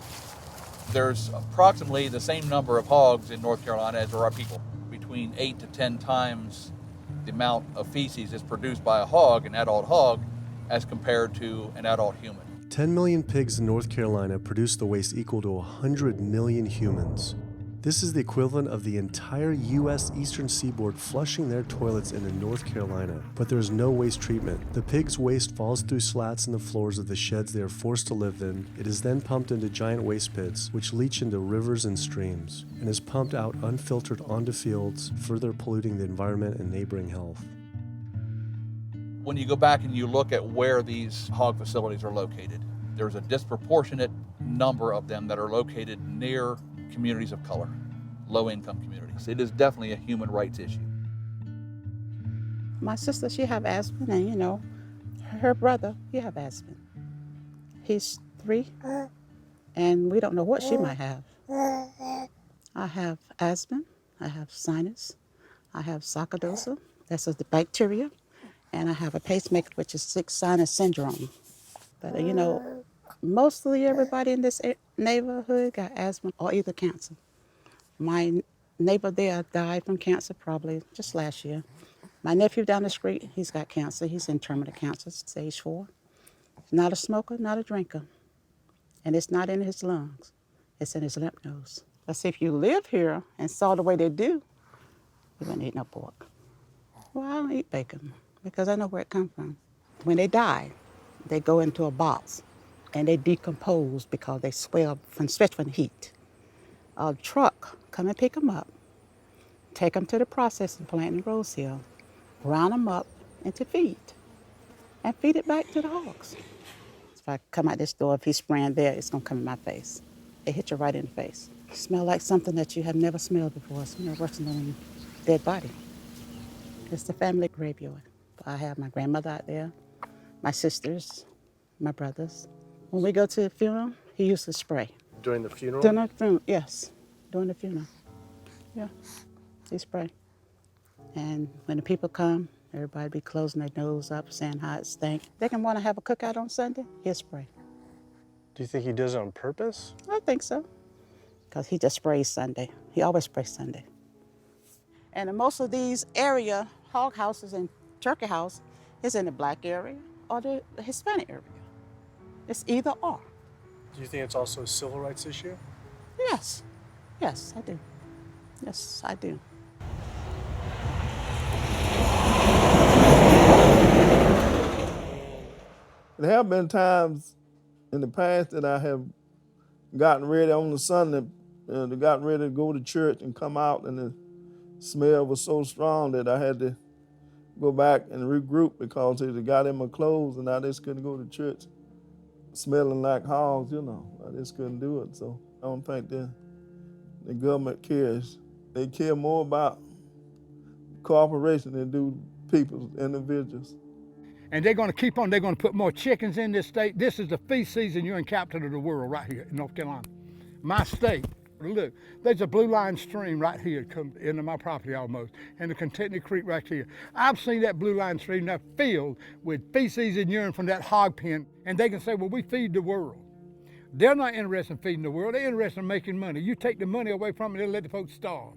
There's approximately the same number of hogs in North Carolina as there are people. Between 8 to 10 times the amount of feces is produced by a hog, an adult hog, as compared to an adult human. 10 million pigs in North Carolina produce the waste equal to 100 million humans. This is the equivalent of the entire U.S. eastern seaboard flushing their toilets into North Carolina, but there's no waste treatment. The pigs' waste falls through slats in the floors of the sheds they are forced to live in. It is then pumped into giant waste pits, which leach into rivers and streams, and is pumped out unfiltered onto fields, further polluting the environment and neighboring health. When you go back and you look at where these hog facilities are located, there's a disproportionate number of them that are located near communities of color, low-income communities. It is definitely a human rights issue. My sister, she have asthma, and her brother, he have asthma. He's 3, and we don't know what she might have. I have asthma, I have sinus, I have sarcoidosis, that's the bacteria, and I have a pacemaker, which is 6 sinus syndrome. But mostly everybody in this neighborhood got asthma or either cancer. My neighbor there died from cancer probably just last year. My nephew down the street, he's got cancer. He's in terminal cancer, stage 4. Not a smoker, not a drinker. And it's not in his lungs. It's in his lymph nodes. But see, if you live here and saw the way they do, you wouldn't eat no pork. Well, I don't eat bacon because I know where it comes from. When they die, They go into a box and they decompose because they swell, especially from the heat. A truck come and pick them up, take them to the processing plant in Rose Hill, round them up into feed, and feed it back to the hogs. If I come out this door, if he's spraying there, it's gonna come in my face. It hit you right in the face. Smell like something that you have never smelled before. It smells worse than a dead body. It's the family graveyard. I have my grandmother out there, my sisters, my brothers. When we go to the funeral, he used to spray. During the funeral? During the funeral, yes. During the funeral. Yeah, he spray. And when the people come, everybody be closing their nose up, saying how it stink. They can want to have a cookout on Sunday, he'll spray. Do you think he does it on purpose? I think so. Because he just sprays Sunday. He always sprays Sunday. And in most of these area, hog houses and turkey house is in the black area or the Hispanic area. It's either or. Do you think it's also a civil rights issue? Yes. Yes, I do. Yes, I do. There have been times in the past that I have gotten ready on the Sunday, gotten ready to go to church and come out, and the smell was so strong that I had to go back and regroup because it got in my clothes and I just couldn't go to church smelling like hogs, you know. I just couldn't do it. So I don't think the government cares. They care more about cooperation than do people, individuals. And they're going to keep on. They're going to put more chickens in this state. This is the feast season. You're in capital of the world right here in North Carolina. My state. Look, there's a blue line stream right here come into my property almost, and the Contentney Creek right here. I've seen that blue line stream now filled with feces and urine from that hog pen, and they can say, well, we feed the world. They're not interested in feeding the world. They're interested in making money. You take the money away from them, they'll let the folks starve.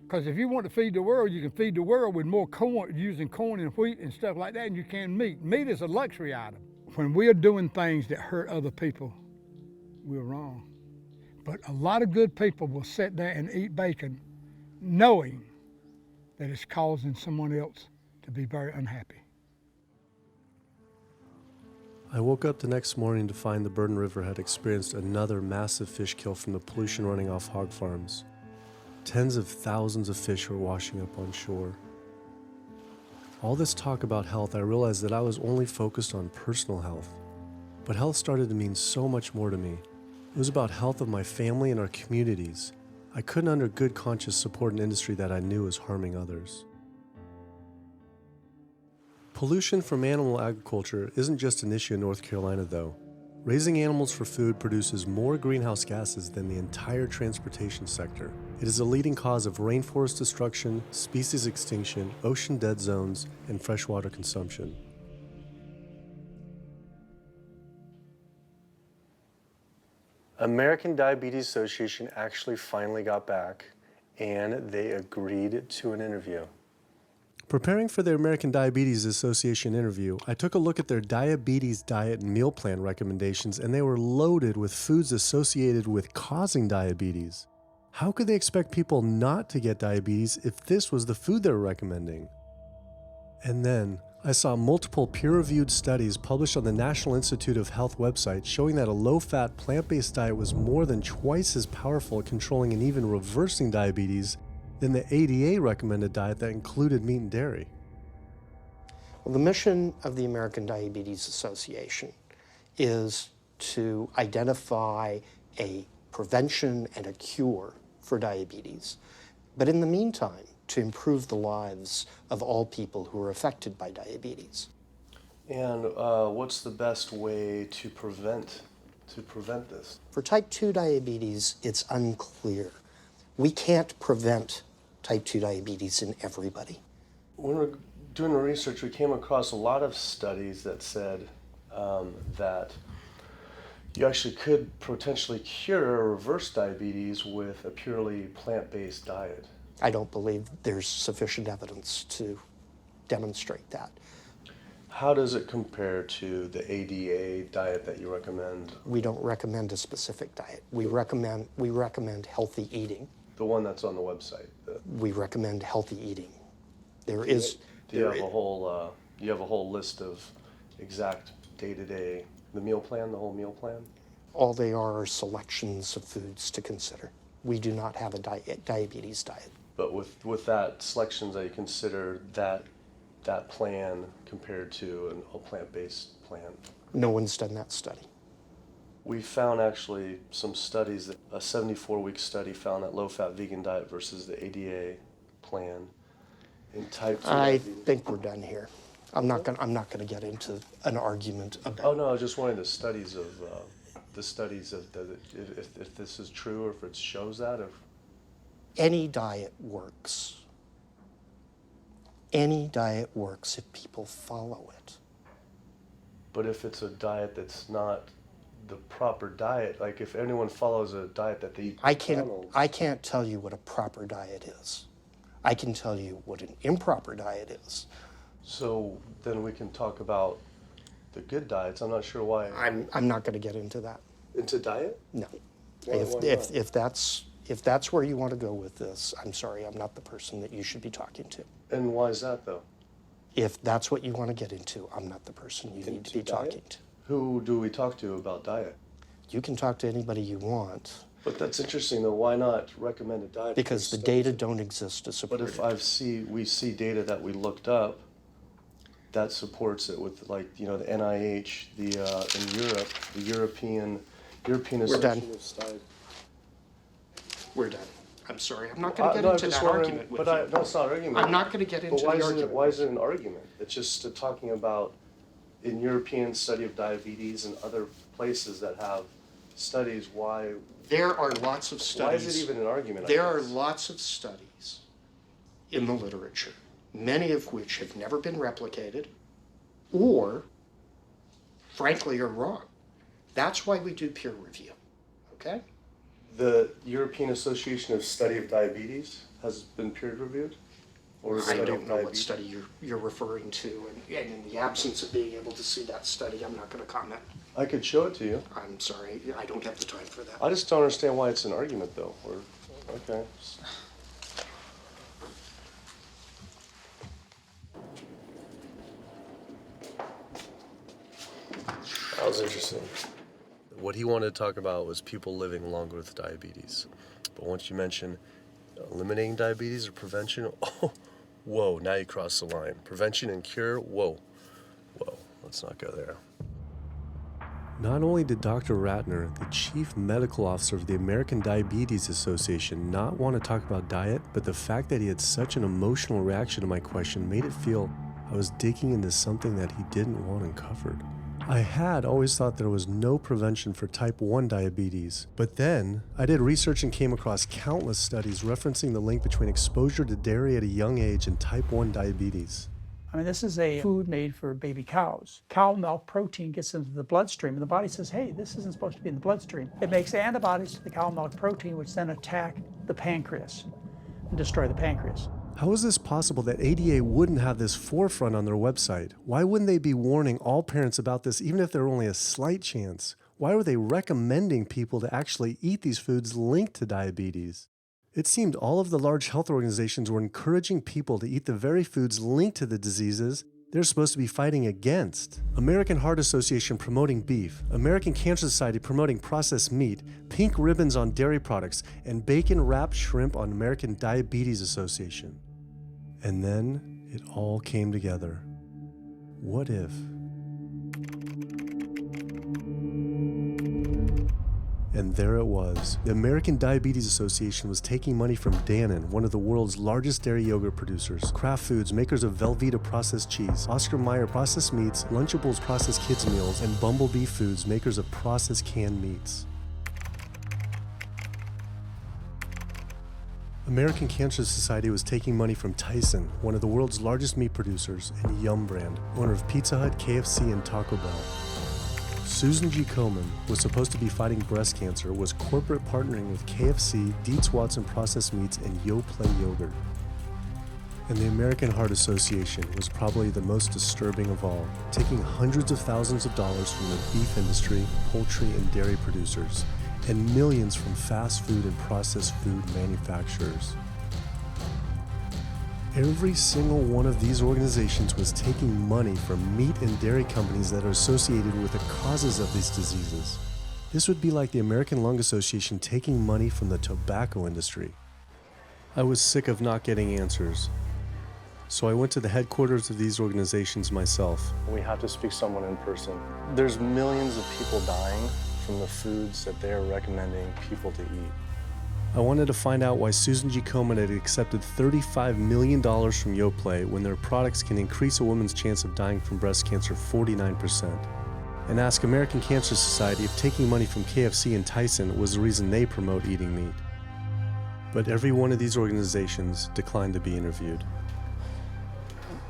Because if you want to feed the world, you can feed the world with more corn, using corn and wheat and stuff like that, and you can meat. Meat is a luxury item. When we're doing things that hurt other people, we're wrong. But a lot of good people will sit there and eat bacon knowing that it's causing someone else to be very unhappy. I woke up the next morning to find the Burden River had experienced another massive fish kill from the pollution running off hog farms. Tens of thousands of fish were washing up on shore. All this talk about health, I realized that I was only focused on personal health. But health started to mean so much more to me. It was about health of my family and our communities. I couldn't under good conscience support an industry that I knew was harming others. Pollution from animal agriculture isn't just an issue in North Carolina though. Raising animals for food produces more greenhouse gases than the entire transportation sector. It is a leading cause of rainforest destruction, species extinction, ocean dead zones, and freshwater consumption. American Diabetes Association actually finally got back and they agreed to an interview. Preparing for their American Diabetes Association interview, I took a look at their diabetes diet and meal plan recommendations, and they were loaded with foods associated with causing diabetes. How could they expect people not to get diabetes if this was the food they were recommending? And then, I saw multiple peer-reviewed studies published on the National Institute of Health website showing that a low-fat, plant-based diet was more than twice as powerful at controlling and even reversing diabetes than the ADA recommended diet that included meat and dairy. Well, the mission of the American Diabetes Association is to identify a prevention and a cure for diabetes, but in the meantime, to improve the lives of all people who are affected by diabetes. And what's the best way to prevent this? For type 2 diabetes, it's unclear. We can't prevent type 2 diabetes in everybody. When we're doing the research, we came across a lot of studies that said that you actually could potentially cure or reverse diabetes with a purely plant-based diet. I don't believe there's sufficient evidence to demonstrate that. How does it compare to the ADA diet that you recommend? We don't recommend a specific diet. We recommend healthy eating. The one that's on the website. We recommend healthy eating. Do you have a whole list of exact day-to-day, the meal plan, the whole meal plan? All they are selections of foods to consider. We do not have a diabetes diet. But with that selections, I consider that plan compared to a plant-based plan. No one's done that study. We found actually some studies, that a 74-week study found that low-fat vegan diet versus the ADA plan in type 2 I diabetes. think we're done here. I'm not gonna get into an argument about. Oh no, I was just wondering the studies of if this is true or if it shows that. Or Any diet works. Any diet works if people follow it. But if it's a diet that's not the proper diet, like if anyone follows a diet that they eat I can't tell you what a proper diet is. I can tell you what an improper diet is. So then we can talk about the good diets. I'm not sure why. I'm not going to get into that. Into diet? No. Why not? If that's where you want to go with this, I'm sorry, I'm not the person that you should be talking to. And why is that though? If that's what you want to get into, I'm not the person you need to be talking to. Who do we talk to about diet? You can talk to anybody you want. But that's interesting though. Why not recommend a diet? Because the data don't exist to support it. But if we see data that we looked up that supports it with, like, you know, the NIH, in Europe, the European Association of Study. We're done. I'm sorry, I'm not going to get into that argument with you. No, it's not an argument. I'm not going to get into the argument. Why is it an argument? It's just talking about in European study of diabetes and other places that have studies, why. There are lots of studies. Why is it even an argument? There are lots of studies in the literature, many of which have never been replicated or, frankly, are wrong. That's why we do peer review, okay? The European Association of Study of Diabetes has been peer reviewed? Or I don't know what study you're referring to, and in the absence of being able to see that study, I'm not going to comment. I could show it to you. I'm sorry, I don't have the time for that. I just don't understand why it's an argument, though. Okay. That was interesting. What he wanted to talk about was people living longer with diabetes. But once you mention eliminating diabetes or prevention, oh, whoa, now you cross the line. Prevention and cure, whoa, let's not go there. Not only did Dr. Ratner, the chief medical officer of the American Diabetes Association, not want to talk about diet, but the fact that he had such an emotional reaction to my question made it feel I was digging into something that he didn't want uncovered. I had always thought there was no prevention for type 1 diabetes, but then I did research and came across countless studies referencing the link between exposure to dairy at a young age and type 1 diabetes. I mean, this is a food made for baby cows. Cow milk protein gets into the bloodstream, and the body says, hey, this isn't supposed to be in the bloodstream. It makes antibodies to the cow milk protein, which then attack the pancreas and destroy the pancreas. How is this possible that ADA wouldn't have this forefront on their website? Why wouldn't they be warning all parents about this, even if there were only a slight chance? Why were they recommending people to actually eat these foods linked to diabetes? It seemed all of the large health organizations were encouraging people to eat the very foods linked to the diseases they're supposed to be fighting against. American Heart Association promoting beef, American Cancer Society promoting processed meat, pink ribbons on dairy products, and bacon-wrapped shrimp on American Diabetes Association. And then it all came together. What if? And there it was. The American Diabetes Association was taking money from Dannon, one of the world's largest dairy yogurt producers, Kraft Foods, makers of Velveeta processed cheese, Oscar Mayer processed meats, Lunchables processed kids meals, and Bumblebee Foods, makers of processed canned meats. American Cancer Society was taking money from Tyson, one of the world's largest meat producers, and Yum Brand, owner of Pizza Hut, KFC, and Taco Bell. Susan G. Komen was supposed to be fighting breast cancer, was corporate partnering with KFC, Dietz Watson Processed Meats, and Yoplait Yogurt. And the American Heart Association was probably the most disturbing of all, taking hundreds of thousands of dollars from the beef industry, poultry, and dairy producers, and millions from fast food and processed food manufacturers. Every single one of these organizations was taking money from meat and dairy companies that are associated with the causes of these diseases. This would be like the American Lung Association taking money from the tobacco industry. I was sick of not getting answers, so I went to the headquarters of these organizations myself. We have to speak to someone in person. There's millions of people dying from the foods that they're recommending people to eat. I wanted to find out why Susan G. Komen had accepted $35 million from Yoplait when their products can increase a woman's chance of dying from breast cancer 49%. And ask American Cancer Society if taking money from KFC and Tyson was the reason they promote eating meat. But every one of these organizations declined to be interviewed.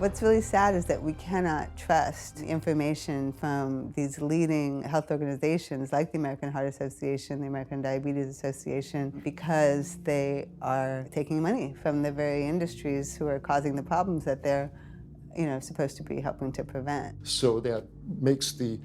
What's really sad is that we cannot trust information from these leading health organizations like the American Heart Association, the American Diabetes Association, because they are taking money from the very industries who are causing the problems that they're supposed to be helping to prevent. So that makes the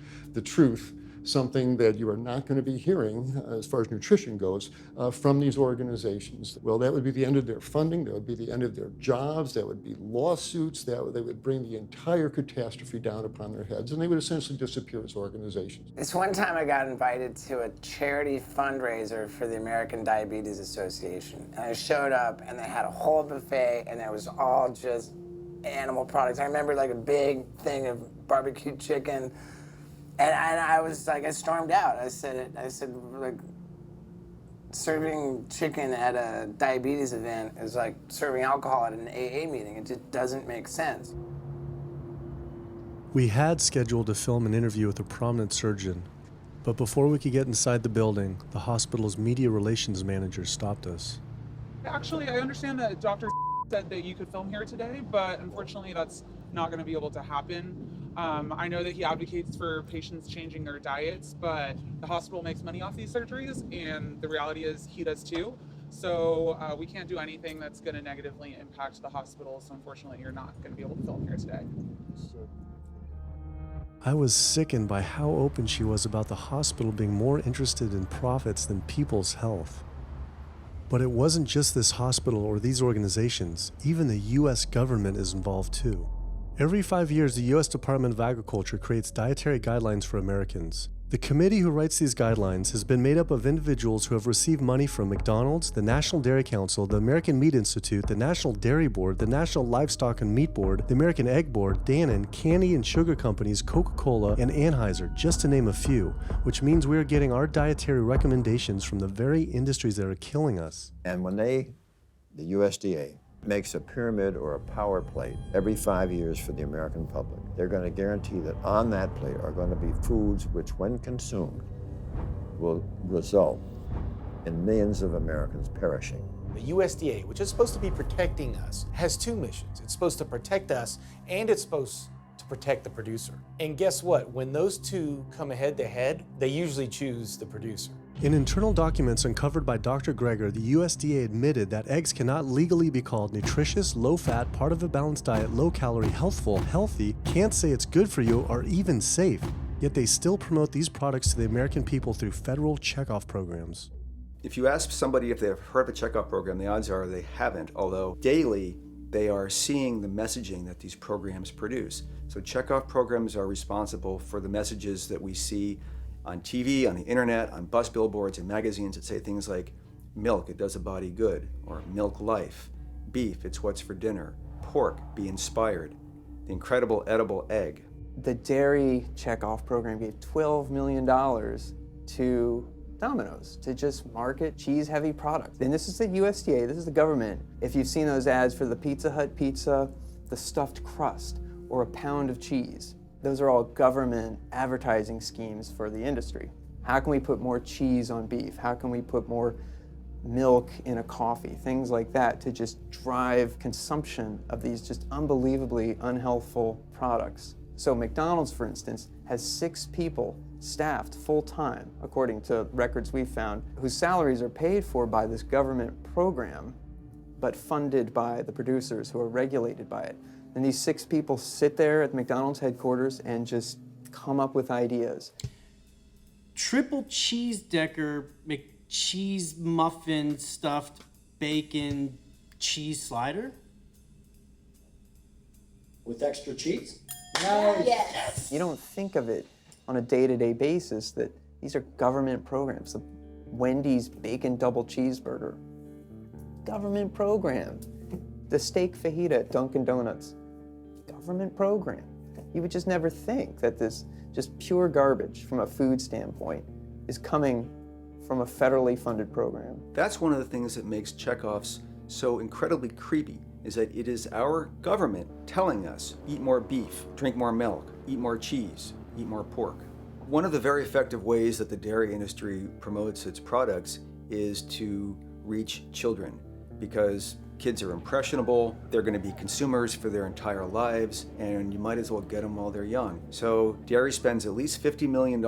truth something that you are not going to be hearing, as far as nutrition goes, from these organizations. Well, that would be the end of their funding, that would be the end of their jobs, that would be lawsuits, they would bring the entire catastrophe down upon their heads, and they would essentially disappear as organizations. This one time I got invited to a charity fundraiser for the American Diabetes Association, and I showed up and they had a whole buffet and it was all just animal products. I remember like a big thing of barbecue chicken. And I was like, I stormed out. I said, like, serving chicken at a diabetes event is like serving alcohol at an AA meeting. It just doesn't make sense. We had scheduled to film an interview with a prominent surgeon, but before we could get inside the building, the hospital's media relations manager stopped us. Actually, I understand that Dr. said that you could film here today, but unfortunately that's not going to be able to happen. I know that he advocates for patients changing their diets, but the hospital makes money off these surgeries, and the reality is he does too. So we can't do anything that's going to negatively impact the hospital, so unfortunately you're not going to be able to film here today. I was sickened by how open she was about the hospital being more interested in profits than people's health. But it wasn't just this hospital or these organizations. Even the US government is involved too. Every 5 years, the U.S. Department of Agriculture creates dietary guidelines for Americans. The committee who writes these guidelines has been made up of individuals who have received money from McDonald's, the National Dairy Council, the American Meat Institute, the National Dairy Board, the National Livestock and Meat Board, the American Egg Board, Dannon, candy and sugar companies, Coca-Cola, and Anheuser, just to name a few, which means we are getting our dietary recommendations from the very industries that are killing us. And when the USDA, makes a pyramid or a power plate every 5 years for the American public, they're going to guarantee that on that plate are going to be foods which, when consumed, will result in millions of Americans perishing. The USDA, which is supposed to be protecting us, has two missions. It's supposed to protect us, and it's supposed to protect the producer. And guess what? When those two come head to head, they usually choose the producer. In internal documents uncovered by Dr. Greger, the USDA admitted that eggs cannot legally be called nutritious, low-fat, part of a balanced diet, low-calorie, healthful, healthy, can't say it's good for you, or even safe. Yet they still promote these products to the American people through federal checkoff programs. If you ask somebody if they've heard of a checkoff program, the odds are they haven't, although daily they are seeing the messaging that these programs produce. So checkoff programs are responsible for the messages that we see on TV, on the internet, on bus billboards and magazines that say things like, milk, it does a body good, or milk life, beef, it's what's for dinner, pork, be inspired, the incredible edible egg. The dairy checkoff program gave $12 million to Domino's to just market cheese-heavy products. And this is the USDA, this is the government. If you've seen those ads for the Pizza Hut pizza, the stuffed crust, or a pound of cheese, those are all government advertising schemes for the industry. How can we put more cheese on beef? How can we put more milk in a coffee? Things like that to just drive consumption of these just unbelievably unhealthful products. So McDonald's, for instance, has 6 people staffed full-time, according to records we found, whose salaries are paid for by this government program, but funded by the producers who are regulated by it. And these 6 people sit there at McDonald's headquarters and just come up with ideas. Triple cheese decker McCheese muffin stuffed bacon cheese slider? with extra cheese? Nice. Yes. You don't think of it on a day-to-day basis that these are government programs. The Wendy's Bacon Double Cheeseburger, government program. The steak fajita at Dunkin' Donuts, government program. You would just never think that this just pure garbage from a food standpoint is coming from a federally funded program. That's one of the things that makes checkoffs so incredibly creepy, is that it is our government telling us, eat more beef, drink more milk, eat more cheese, eat more pork. One of the very effective ways that the dairy industry promotes its products is to reach children, because kids are impressionable, they're going to be consumers for their entire lives, and you might as well get them while they're young. So dairy spends at least $50 million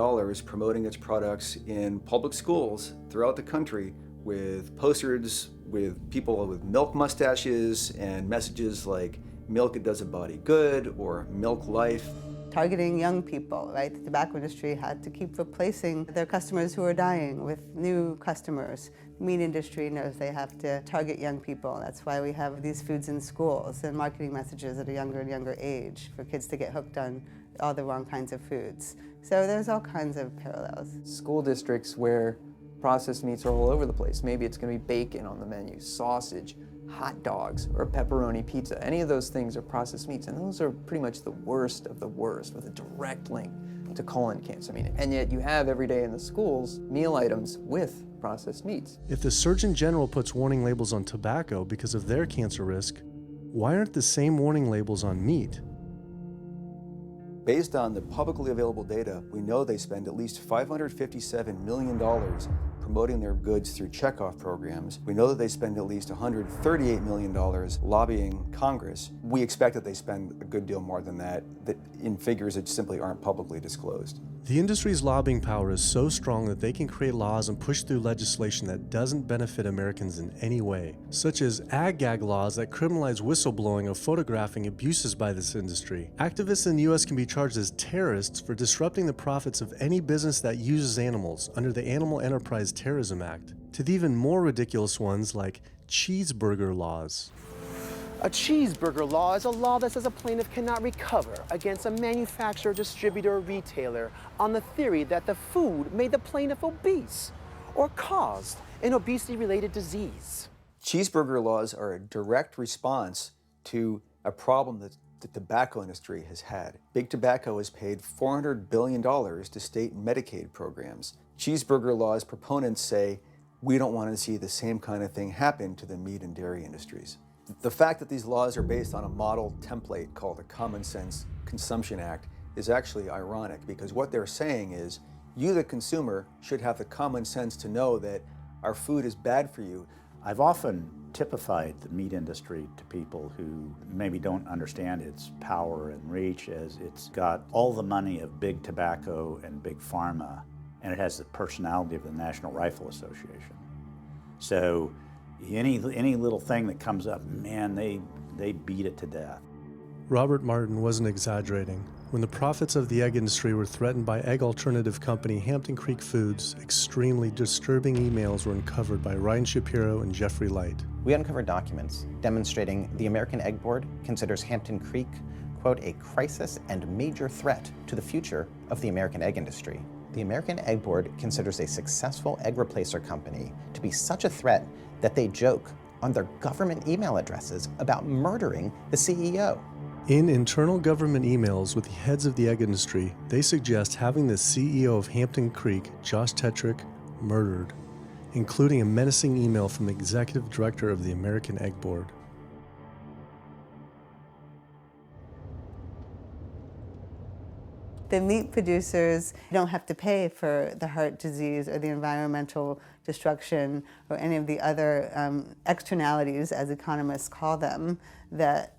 promoting its products in public schools throughout the country with posters with people with milk mustaches and messages like "Milk, it does a body good" or "Milk life." Targeting young people, right? The tobacco industry had to keep replacing their customers who are dying with new customers. The meat industry knows they have to target young people. That's why we have these foods in schools and marketing messages at a younger and younger age for kids to get hooked on all the wrong kinds of foods. So there's all kinds of parallels. School districts where processed meats are all over the place. Maybe it's going to be bacon on the menu, sausage, hot dogs, or a pepperoni pizza. Any of those things are processed meats, and those are pretty much the worst of the worst with a direct link to colon cancer. And yet you have every day in the schools meal items with processed meats. If the Surgeon General puts warning labels on tobacco because of their cancer risk, why aren't the same warning labels on meat? Based on the publicly available data, we know they spend at least $557 million promoting their goods through checkoff programs. We know that they spend at least $138 million lobbying Congress. We expect that they spend a good deal more than that in figures that simply aren't publicly disclosed. The industry's lobbying power is so strong that they can create laws and push through legislation that doesn't benefit Americans in any way, such as ag-gag laws that criminalize whistleblowing of photographing abuses by this industry. Activists in the U.S. can be charged as terrorists for disrupting the profits of any business that uses animals under the Animal Enterprise Terrorism Act, to the even more ridiculous ones like cheeseburger laws. A cheeseburger law is a law that says a plaintiff cannot recover against a manufacturer, distributor, or retailer on the theory that the food made the plaintiff obese or caused an obesity-related disease. Cheeseburger laws are a direct response to a problem that the tobacco industry has had. Big Tobacco has paid $400 billion to state Medicaid programs. Cheeseburger laws proponents say, we don't want to see the same kind of thing happen to the meat and dairy industries. The fact that these laws are based on a model template called the Common Sense Consumption Act is actually ironic, because what they're saying is, you, the consumer, should have the common sense to know that our food is bad for you. I've often typified the meat industry to people who maybe don't understand its power and reach, as it's got all the money of big tobacco and big pharma, and it has the personality of the National Rifle Association. So any little thing that comes up, man, they beat it to death. Robert Martin wasn't exaggerating. When the profits of the egg industry were threatened by egg alternative company Hampton Creek Foods, extremely disturbing emails were uncovered by Ryan Shapiro and Jeffrey Light. We uncovered documents demonstrating the American Egg Board considers Hampton Creek, quote, a crisis and major threat to the future of the American egg industry. The American Egg Board considers a successful egg replacer company to be such a threat that they joke on their government email addresses about murdering the CEO. In internal government emails with the heads of the egg industry, they suggest having the CEO of Hampton Creek, Josh Tetrick, murdered, including a menacing email from the executive director of the American Egg Board. The meat producers don't have to pay for the heart disease or the environmental destruction or any of the other externalities, as economists call them, that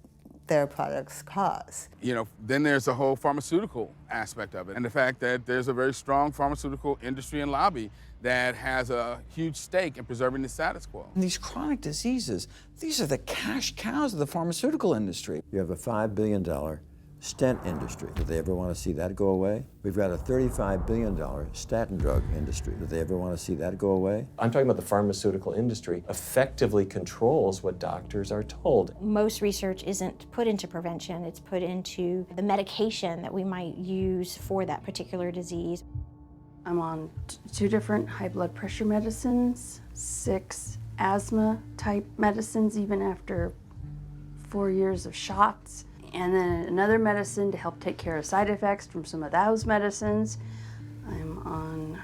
their products cause. You know, then there's the whole pharmaceutical aspect of it, and the fact that there's a very strong pharmaceutical industry and lobby that has a huge stake in preserving the status quo. And these chronic diseases, these are the cash cows of the pharmaceutical industry. You have a $5 billion stent industry. Do they ever want to see that go away? We've got a $35 billion statin drug industry. Do they ever want to see that go away? I'm talking about the pharmaceutical industry effectively controls what doctors are told. Most research isn't put into prevention, it's put into the medication that we might use for that particular disease. I'm on 2 different high blood pressure medicines, 6 asthma type medicines even after 4 years of shots, and then another medicine to help take care of side effects from some of those medicines. I'm on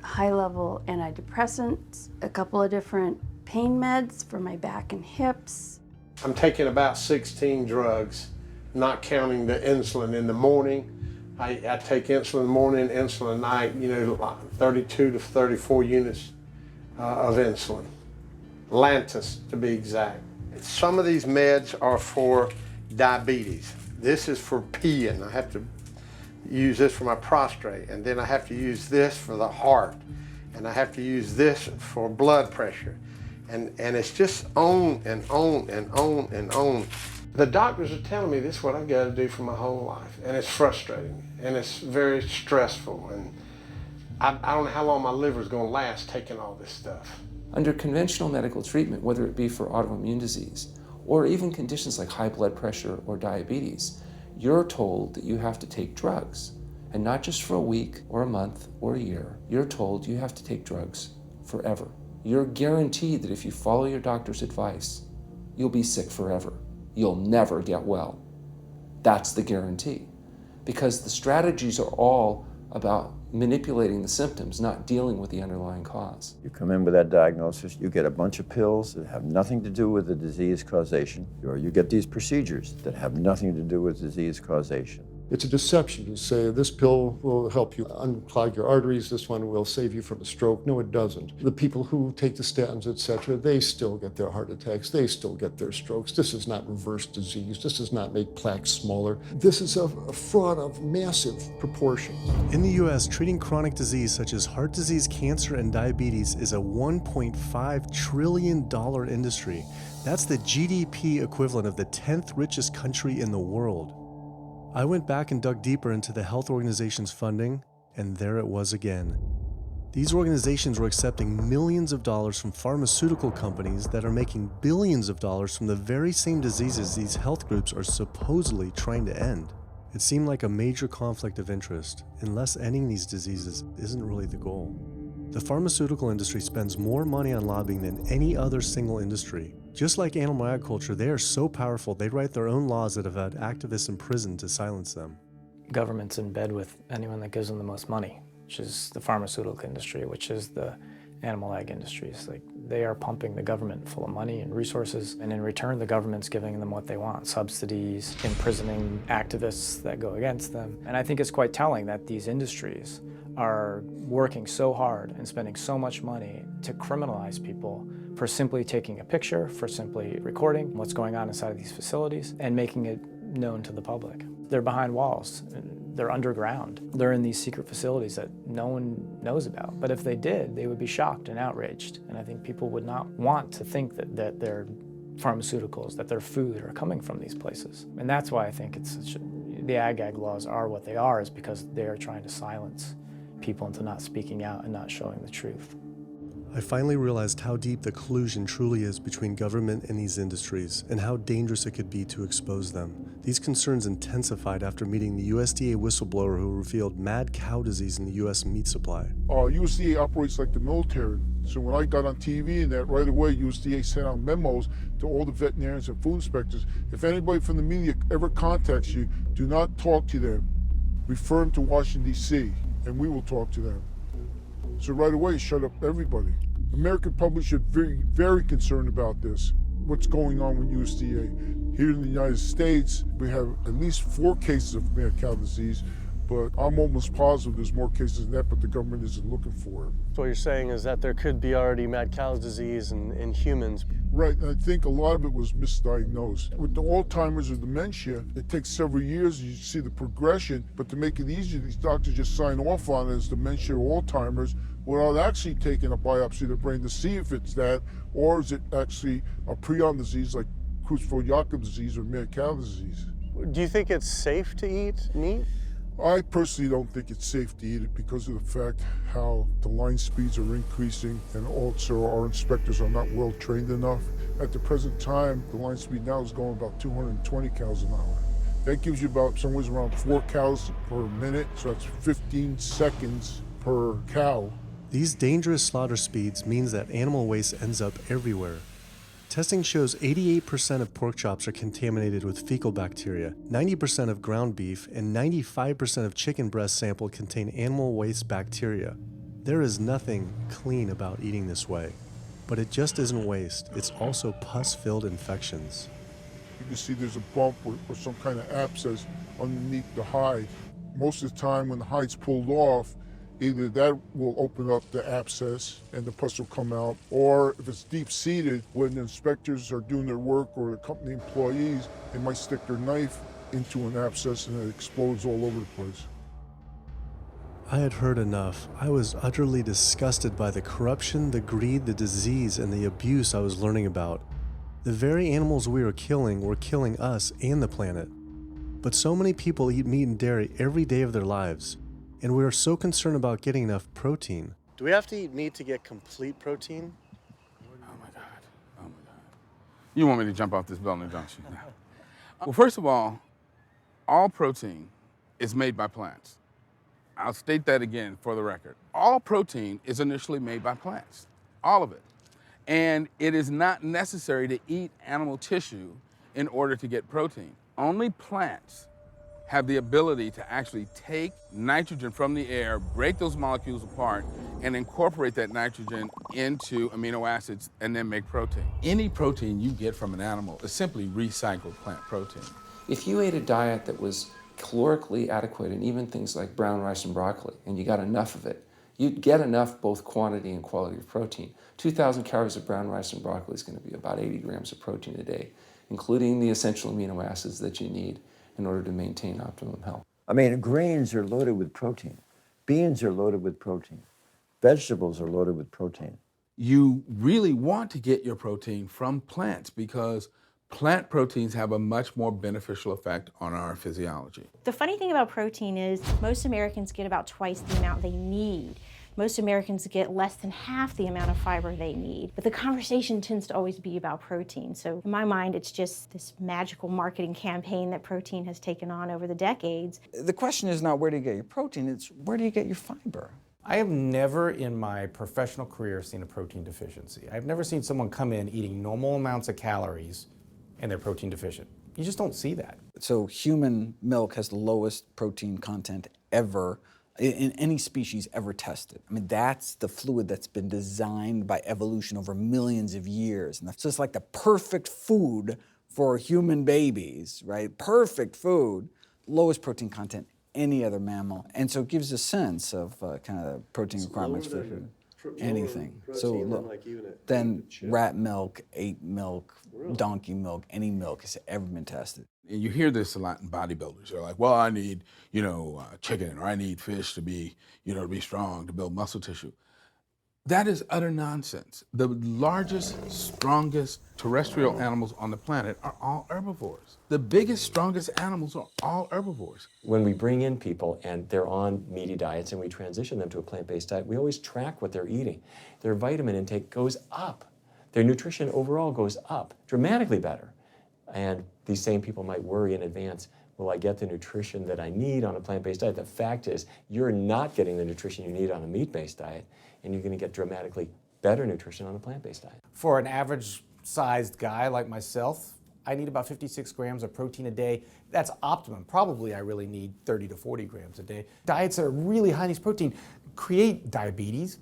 high-level antidepressants, a couple of different pain meds for my back and hips. I'm taking about 16 drugs, not counting the insulin in the morning. I take insulin in the morning, insulin at night, you know, 32 to 34 units of insulin. Lantus, to be exact. Some of these meds are for diabetes. This is for peeing. I have to use this for my prostate, and then I have to use this for the heart, and I have to use this for blood pressure. And it's just on and on and on and on. The doctors are telling me this is what I've got to do for my whole life, and it's frustrating, and it's very stressful, and I don't know how long my liver's going to last taking all this stuff. Under conventional medical treatment, whether it be for autoimmune disease, or even conditions like high blood pressure or diabetes, you're told that you have to take drugs. And not just for a week or a month or a year. You're told you have to take drugs forever. You're guaranteed that if you follow your doctor's advice, you'll be sick forever. You'll never get well. That's the guarantee. Because the strategies are all about manipulating the symptoms, not dealing with the underlying cause. You come in with that diagnosis, you get a bunch of pills that have nothing to do with the disease causation, or you get these procedures that have nothing to do with disease causation. It's a deception to say this pill will help you unclog your arteries, this one will save you from a stroke. No, it doesn't. The people who take the statins, etc., they still get their heart attacks, they still get their strokes. This does not reverse disease. This does not make plaques smaller. This is a fraud of massive proportions. In the US, treating chronic disease such as heart disease, cancer, and diabetes is a $1.5 trillion industry. That's the GDP equivalent of the 10th richest country in the world. I went back and dug deeper into the health organization's funding, and there it was again. These organizations were accepting millions of dollars from pharmaceutical companies that are making billions of dollars from the very same diseases these health groups are supposedly trying to end. It seemed like a major conflict of interest, unless ending these diseases isn't really the goal. The pharmaceutical industry spends more money on lobbying than any other single industry. Just like animal agriculture, they are so powerful they write their own laws that have had activists in prison to silence them. Government's in bed with anyone that gives them the most money, which is the pharmaceutical industry, which is the animal ag industries. Like, they are pumping the government full of money and resources, and in return the government's giving them what they want: subsidies, imprisoning activists that go against them. And I think it's quite telling that these industries are working so hard and spending so much money to criminalize people for simply taking a picture, for simply recording what's going on inside of these facilities and making it known to the public. They're behind walls, they're underground, they're in these secret facilities that no one knows about. But if they did, they would be shocked and outraged. And I think people would not want to think that their pharmaceuticals, that their food are coming from these places. And that's why I think the ag laws are what they are, is because they are trying to silence people into not speaking out and not showing the truth. I finally realized how deep the collusion truly is between government and these industries, and how dangerous it could be to expose them. These concerns intensified after meeting the USDA whistleblower who revealed mad cow disease in the US meat supply. USDA operates like the military. So when I got on TV and that, right away USDA sent out memos to all the veterinarians and food inspectors. If anybody from the media ever contacts you, do not talk to them. Refer them to Washington, D.C., and we will talk to them. So right away, shut up everybody. American public should be very concerned about this, what's going on with USDA. Here in the United States, we have at least 4 cases of mad cow disease, but I'm almost positive there's more cases than that, but the government isn't looking for it. So what you're saying is that there could be already mad cow disease in humans. Right, and I think a lot of it was misdiagnosed. With the Alzheimer's or dementia, it takes several years, you see the progression, but to make it easier, these doctors just sign off on it as dementia or Alzheimer's without actually taking a biopsy of the brain to see if it's that, or is it actually a prion disease like Creutzfeldt-Jakob disease or mad cow disease. Do you think it's safe to eat meat? I personally don't think it's safe to eat it because of the fact how the line speeds are increasing and also our inspectors are not well trained enough. At the present time, the line speed now is going about 220 cows an hour. That gives you about somewhere around 4 cows per minute, so that's 15 seconds per cow. These dangerous slaughter speeds means that animal waste ends up everywhere. Testing shows 88% of pork chops are contaminated with fecal bacteria, 90% of ground beef, and 95% of chicken breast sample contain animal waste bacteria. There is nothing clean about eating this way. But it just isn't waste, it's also pus-filled infections. You can see there's a bump or some kind of abscess underneath the hide. Most of the time when the hide's pulled off, either that will open up the abscess and the pus will come out, or if it's deep-seated, when the inspectors are doing their work or the company employees, they might stick their knife into an abscess and it explodes all over the place. I had heard enough. I was utterly disgusted by the corruption, the greed, the disease, and the abuse I was learning about. The very animals we were killing us and the planet. But so many people eat meat and dairy every day of their lives, and we are so concerned about getting enough protein. Do we have to eat meat to get complete protein? Oh my God. You want me to jump off this building, don't you? No. Well, first of all protein is made by plants. I'll state that again for the record. All protein is initially made by plants, all of it. And it is not necessary to eat animal tissue in order to get protein. Only plants have the ability to actually take nitrogen from the air, break those molecules apart, and incorporate that nitrogen into amino acids and then make protein. Any protein you get from an animal is simply recycled plant protein. If you ate a diet that was calorically adequate, and even things like brown rice and broccoli, and you got enough of it, you'd get enough both quantity and quality of protein. 2,000 calories of brown rice and broccoli is going to be about 80 grams of protein a day, including the essential amino acids that you need in order to maintain optimum health. I mean, grains are loaded with protein. Beans are loaded with protein. Vegetables are loaded with protein. You really want to get your protein from plants because plant proteins have a much more beneficial effect on our physiology. The funny thing about protein is most Americans get about twice the amount they need. Most Americans get less than half the amount of fiber they need. But the conversation tends to always be about protein. So in my mind, it's just this magical marketing campaign that protein has taken on over the decades. The question is not where do you get your protein, it's where do you get your fiber? I have never in my professional career seen a protein deficiency. I've never seen someone come in eating normal amounts of calories and they're protein deficient. You just don't see that. So human milk has the lowest protein content ever in any species ever tested. I mean, that's the fluid that's been designed by evolution over millions of years. And so it's like the perfect food for human babies, right? Perfect food, lowest protein content any other mammal. And so it gives a sense of kind of protein requirements for anything. So look, then rat milk, ape milk, donkey milk, any milk has ever been tested. And you hear this a lot in bodybuilders. They're like, well, I need, chicken, or I need fish to be, to be strong, to build muscle tissue. That is utter nonsense. The largest, strongest terrestrial animals on the planet are all herbivores. The biggest, strongest animals are all herbivores. When we bring in people and they're on meaty diets and we transition them to a plant-based diet, we always track what they're eating. Their vitamin intake goes up. Their nutrition overall goes up, dramatically better. And these same people might worry in advance, will I get the nutrition that I need on a plant-based diet? The fact is, you're not getting the nutrition you need on a meat-based diet, and you're going to get dramatically better nutrition on a plant-based diet. For an average-sized guy like myself, I need about 56 grams of protein a day. That's optimum. Probably I really need 30 to 40 grams a day. Diets that are really high in these protein create diabetes,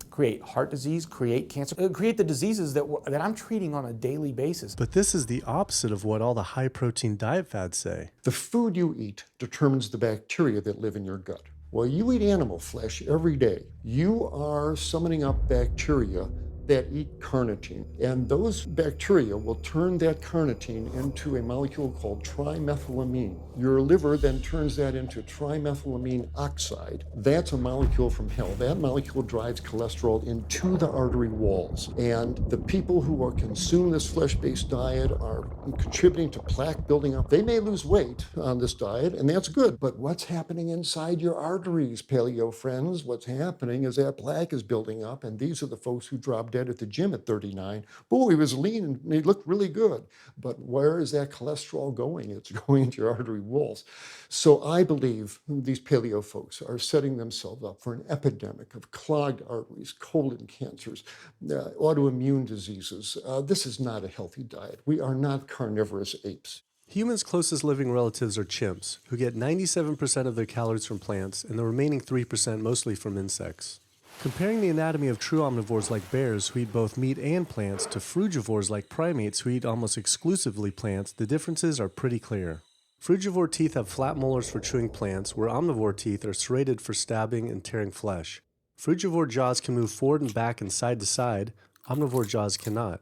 create heart disease, create cancer, create the diseases that I'm treating on a daily basis. But this is the opposite of what all the high-protein diet fads say. The food you eat determines the bacteria that live in your gut. While you eat animal flesh every day, you are summoning up bacteria that eat carnitine. And those bacteria will turn that carnitine into a molecule called trimethylamine. Your liver then turns that into trimethylamine oxide. That's a molecule from hell. That molecule drives cholesterol into the artery walls. And the people who are consuming this flesh-based diet are contributing to plaque building up. They may lose weight on this diet, and that's good. But what's happening inside your arteries, paleo friends? What's happening is that plaque is building up, and these are the folks who dropped dead at the gym at 39. Boy, he was lean and he looked really good. But where is that cholesterol going? It's going into your artery walls. So I believe these paleo folks are setting themselves up for an epidemic of clogged arteries, colon cancers, autoimmune diseases. This is not a healthy diet. We are not carnivorous apes. Humans' closest living relatives are chimps, who get 97% of their calories from plants and the remaining 3% mostly from insects. Comparing the anatomy of true omnivores like bears, who eat both meat and plants, to frugivores like primates, who eat almost exclusively plants, the differences are pretty clear. Frugivore teeth have flat molars for chewing plants, where omnivore teeth are serrated for stabbing and tearing flesh. Frugivore jaws can move forward and back and side to side. Omnivore jaws cannot.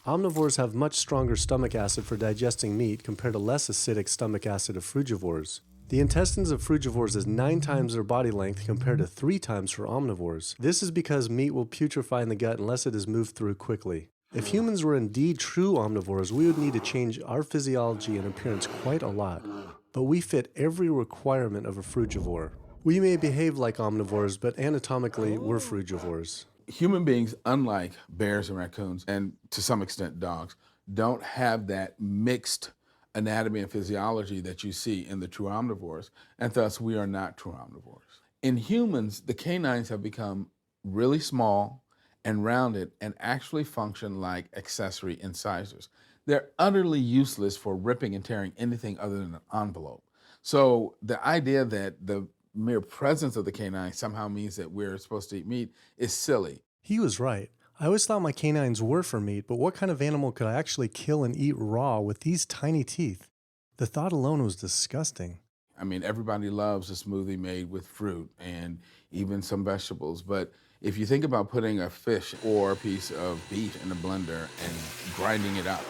Omnivores have much stronger stomach acid for digesting meat compared to less acidic stomach acid of frugivores. The intestines of frugivores is 9 times their body length compared to 3 times for omnivores. This is because meat will putrefy in the gut unless it is moved through quickly. If humans were indeed true omnivores, we would need to change our physiology and appearance quite a lot. But we fit every requirement of a frugivore. We may behave like omnivores, but anatomically, we're frugivores. Human beings, unlike bears and raccoons, and to some extent dogs, don't have that mixed anatomy and physiology that you see in the true omnivores, and thus we are not true omnivores. In humans, the canines have become really small and rounded and actually function like accessory incisors. They're utterly useless for ripping and tearing anything other than an envelope. So the idea that the mere presence of the canine somehow means that we're supposed to eat meat is silly. He was right. I always thought my canines were for meat, but what kind of animal could I actually kill and eat raw with these tiny teeth? The thought alone was disgusting. I mean, everybody loves a smoothie made with fruit and even some vegetables, but if you think about putting a fish or a piece of beef in a blender and grinding it up,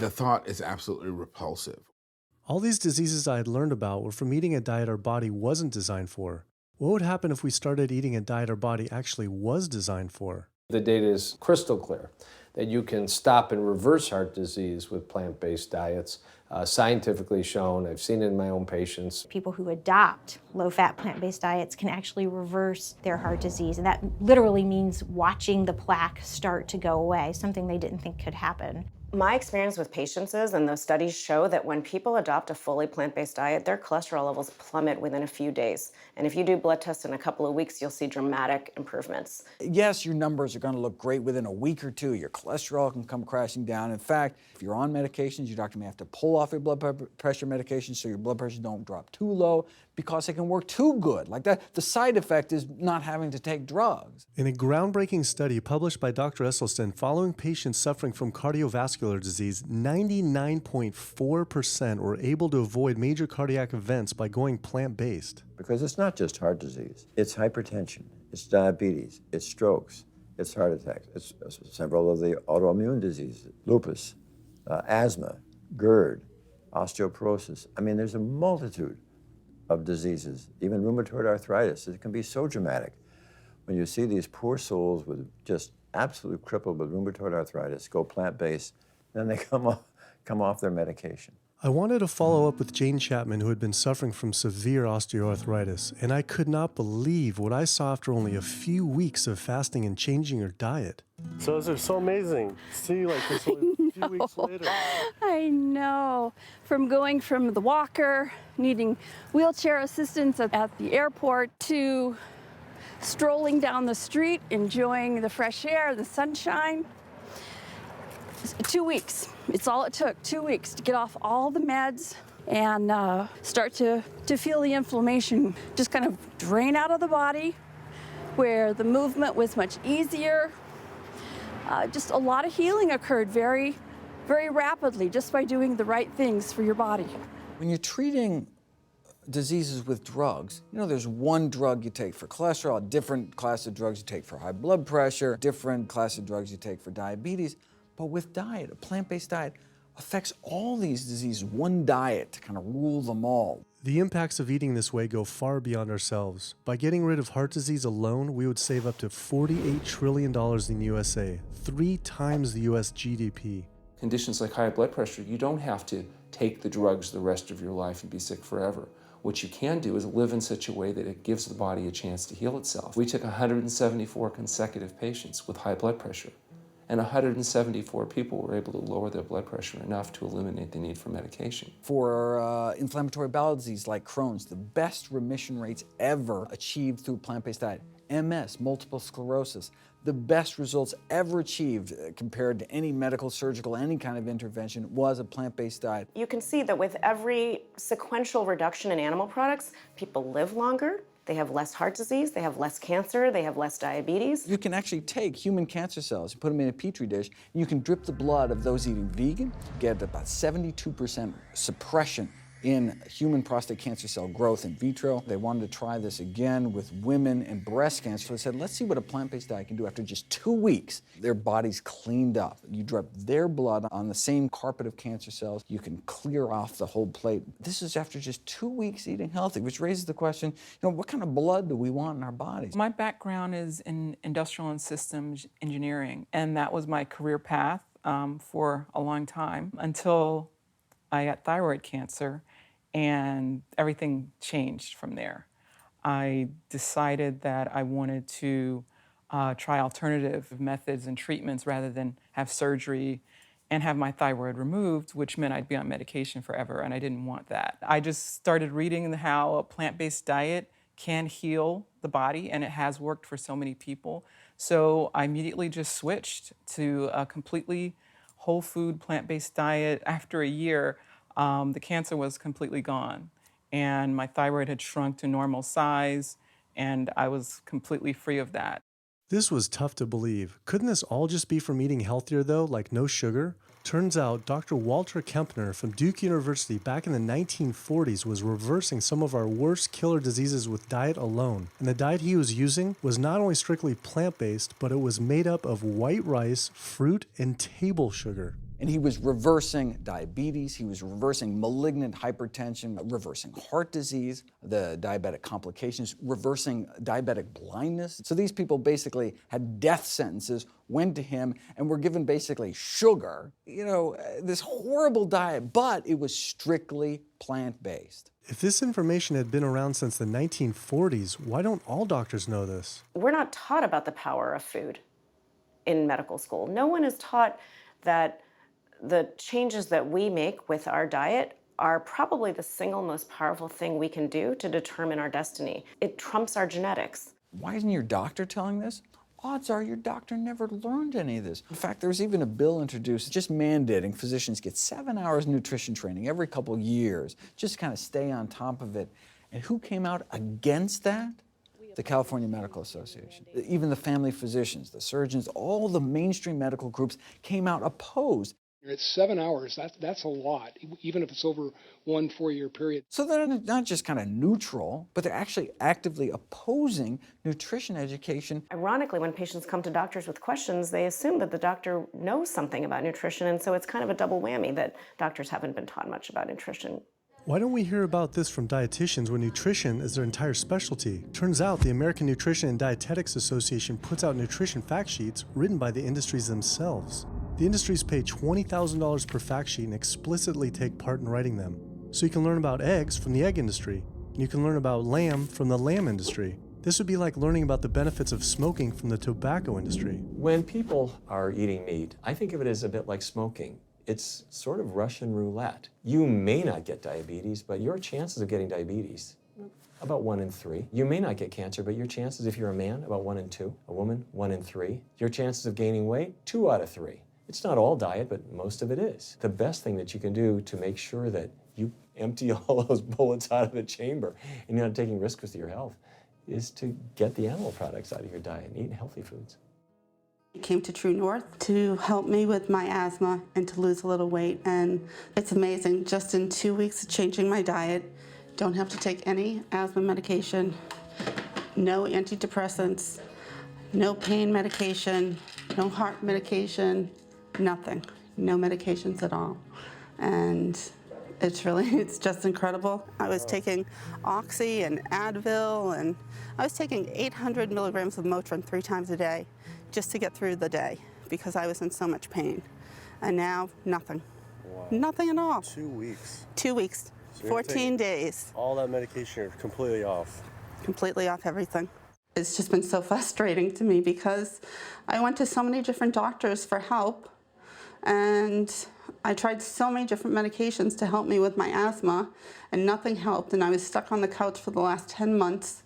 the thought is absolutely repulsive. All these diseases I had learned about were from eating a diet our body wasn't designed for. What would happen if we started eating a diet our body actually was designed for? The data is crystal clear that you can stop and reverse heart disease with plant-based diets, scientifically shown. I've seen it in my own patients. People who adopt low-fat plant-based diets can actually reverse their heart disease, and that literally means watching the plaque start to go away, something they didn't think could happen. My experience with patients is, and those studies show, that when people adopt a fully plant-based diet, their cholesterol levels plummet within a few days. And if you do blood tests in a couple of weeks, you'll see dramatic improvements. Yes, your numbers are going to look great within a week or two. Your cholesterol can come crashing down. In fact, if you're on medications, your doctor may have to pull off your blood pressure medication so your blood pressure don't drop too low because it can work too good. Like that, the side effect is not having to take drugs. In a groundbreaking study published by Dr. Esselstyn following patients suffering from cardiovascular disease, 99.4% were able to avoid major cardiac events by going plant-based. Because it's not just heart disease. It's hypertension, it's diabetes, it's strokes, it's heart attacks, it's several of the autoimmune diseases, lupus, asthma, GERD, osteoporosis. I mean, there's a multitude of diseases, even rheumatoid arthritis. It can be so dramatic. When you see these poor souls with just absolutely crippled with rheumatoid arthritis go plant-based, then they come off their medication. I wanted to follow up with Jane Chapman, who had been suffering from severe osteoarthritis, and I could not believe what I saw after only a few weeks of fasting and changing her diet. So it's so amazing. See, like this only a few weeks later. I know. From going from the walker, needing wheelchair assistance at the airport, to strolling down the street, enjoying the fresh air, the sunshine. 2 weeks. It's all it took, 2 weeks to get off all the meds and start to feel the inflammation just kind of drain out of the body, where the movement was much easier. Just a lot of healing occurred very, very rapidly just by doing the right things for your body. When you're treating diseases with drugs, you know, there's one drug you take for cholesterol, a different class of drugs you take for high blood pressure, different class of drugs you take for diabetes. But with diet, a plant-based diet affects all these diseases, one diet to kind of rule them all. The impacts of eating this way go far beyond ourselves. By getting rid of heart disease alone, we would save up to $48 trillion in the USA, 3 times the US GDP. Conditions like high blood pressure, you don't have to take the drugs the rest of your life and be sick forever. What you can do is live in such a way that it gives the body a chance to heal itself. We took 174 consecutive patients with high blood pressure, and 174 people were able to lower their blood pressure enough to eliminate the need for medication. For inflammatory bowel disease like Crohn's, the best remission rates ever achieved through a plant-based diet. MS, multiple sclerosis, the best results ever achieved compared to any medical, surgical, any kind of intervention was a plant-based diet. You can see that with every sequential reduction in animal products, people live longer, they have less heart disease, they have less cancer, they have less diabetes. You can actually take human cancer cells, put them in a petri dish, and you can drip the blood of those eating vegan, get about 72% suppression in human prostate cancer cell growth in vitro. They wanted to try this again with women and breast cancer. So they said, let's see what a plant-based diet can do. After just 2 weeks, their bodies cleaned up. You drop their blood on the same carpet of cancer cells. You can clear off the whole plate. This is after just 2 weeks eating healthy, which raises the question, you know, what kind of blood do we want in our bodies? My background is in industrial and systems engineering, and that was my career path for a long time until I got thyroid cancer, and everything changed from there. I decided that I wanted to try alternative methods and treatments rather than have surgery and have my thyroid removed, which meant I'd be on medication forever, and I didn't want that. I just started reading how a plant-based diet can heal the body, and it has worked for so many people. So I immediately just switched to a completely whole food plant-based diet. After a year, the cancer was completely gone, and my thyroid had shrunk to normal size, and I was completely free of that. This was tough to believe. Couldn't this all just be from eating healthier though, like no sugar? Turns out Dr. Walter Kempner from Duke University back in the 1940s was reversing some of our worst killer diseases with diet alone. And the diet he was using was not only strictly plant-based, but it was made up of white rice, fruit, and table sugar. And he was reversing diabetes, he was reversing malignant hypertension, reversing heart disease, the diabetic complications, reversing diabetic blindness. So these people basically had death sentences, went to him, and were given basically sugar, you know, this horrible diet, but it was strictly plant-based. If this information had been around since the 1940s, why don't all doctors know this? We're not taught about the power of food in medical school. No one is taught that the changes that we make with our diet are probably the single most powerful thing we can do to determine our destiny. It trumps our genetics. Why isn't your doctor telling this? Odds are your doctor never learned any of this. In fact, there was even a bill introduced just mandating physicians get 7 hours nutrition training every couple of years, just to kind of stay on top of it. And who came out against that? The California Medical Association. Even the family physicians, the surgeons, all the mainstream medical groups came out opposed. It's 7 hours, that's a lot, even if it's over 1 4-year period. So they're not just kind of neutral, but they're actually actively opposing nutrition education. Ironically, when patients come to doctors with questions, they assume that the doctor knows something about nutrition, and so it's kind of a double whammy that doctors haven't been taught much about nutrition. Why don't we hear about this from dietitians when nutrition is their entire specialty? Turns out the American Nutrition and Dietetics Association puts out nutrition fact sheets written by the industries themselves. The industries pay $20,000 per fact sheet and explicitly take part in writing them. So you can learn about eggs from the egg industry, and you can learn about lamb from the lamb industry. This would be like learning about the benefits of smoking from the tobacco industry. When people are eating meat, I think of it as a bit like smoking. It's sort of Russian roulette. You may not get diabetes, but your chances of getting diabetes, about 1 in 3. You may not get cancer, but your chances, if you're a man, about 1 in 2. A woman, 1 in 3. Your chances of gaining weight, 2 out of 3. It's not all diet, but most of it is. The best thing that you can do to make sure that you empty all those bullets out of the chamber and you're not taking risks with your health is to get the animal products out of your diet and eat healthy foods. I came to True North to help me with my asthma and to lose a little weight, and it's amazing. Just in 2 weeks of changing my diet, Don't have to take any asthma medication, no antidepressants, no pain medication, no heart medication, nothing. No medications at all. And it's just incredible. I was taking Oxy and Advil, and I was taking 800 milligrams of Motrin 3 times a day just to get through the day because I was in so much pain. And now, nothing. Wow. Nothing at all. 2 weeks. 2 weeks, So 14 days. All that medication, you're completely off. Completely off everything. It's just been so frustrating to me because I went to so many different doctors for help, and I tried so many different medications to help me with my asthma, and nothing helped, and I was stuck on the couch for the last 10 months,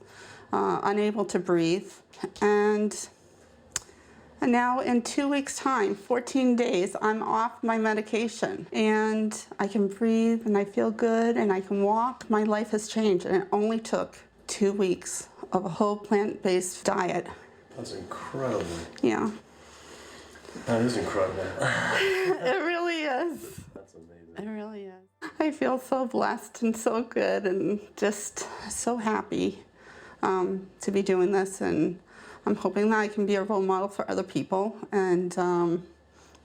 unable to breathe. And now in 2 weeks' time, 14 days, I'm off my medication, and I can breathe, and I feel good, and I can walk. My life has changed, and it only took 2 weeks of a whole plant-based diet. That's incredible. Yeah. That is incredible. It really is. That's amazing. It really is. I feel so blessed and so good and just so happy to be doing this, and I'm hoping that I can be a role model for other people and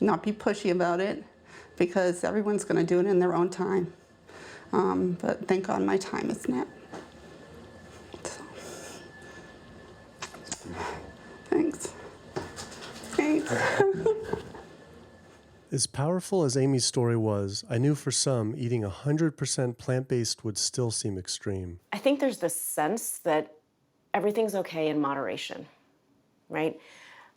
not be pushy about it, because everyone's going to do it in their own time. But thank God my time is now. So. Thanks. Thanks. As powerful as Amy's story was, I knew for some, eating 100% plant-based would still seem extreme. I think there's this sense that everything's okay in moderation, right?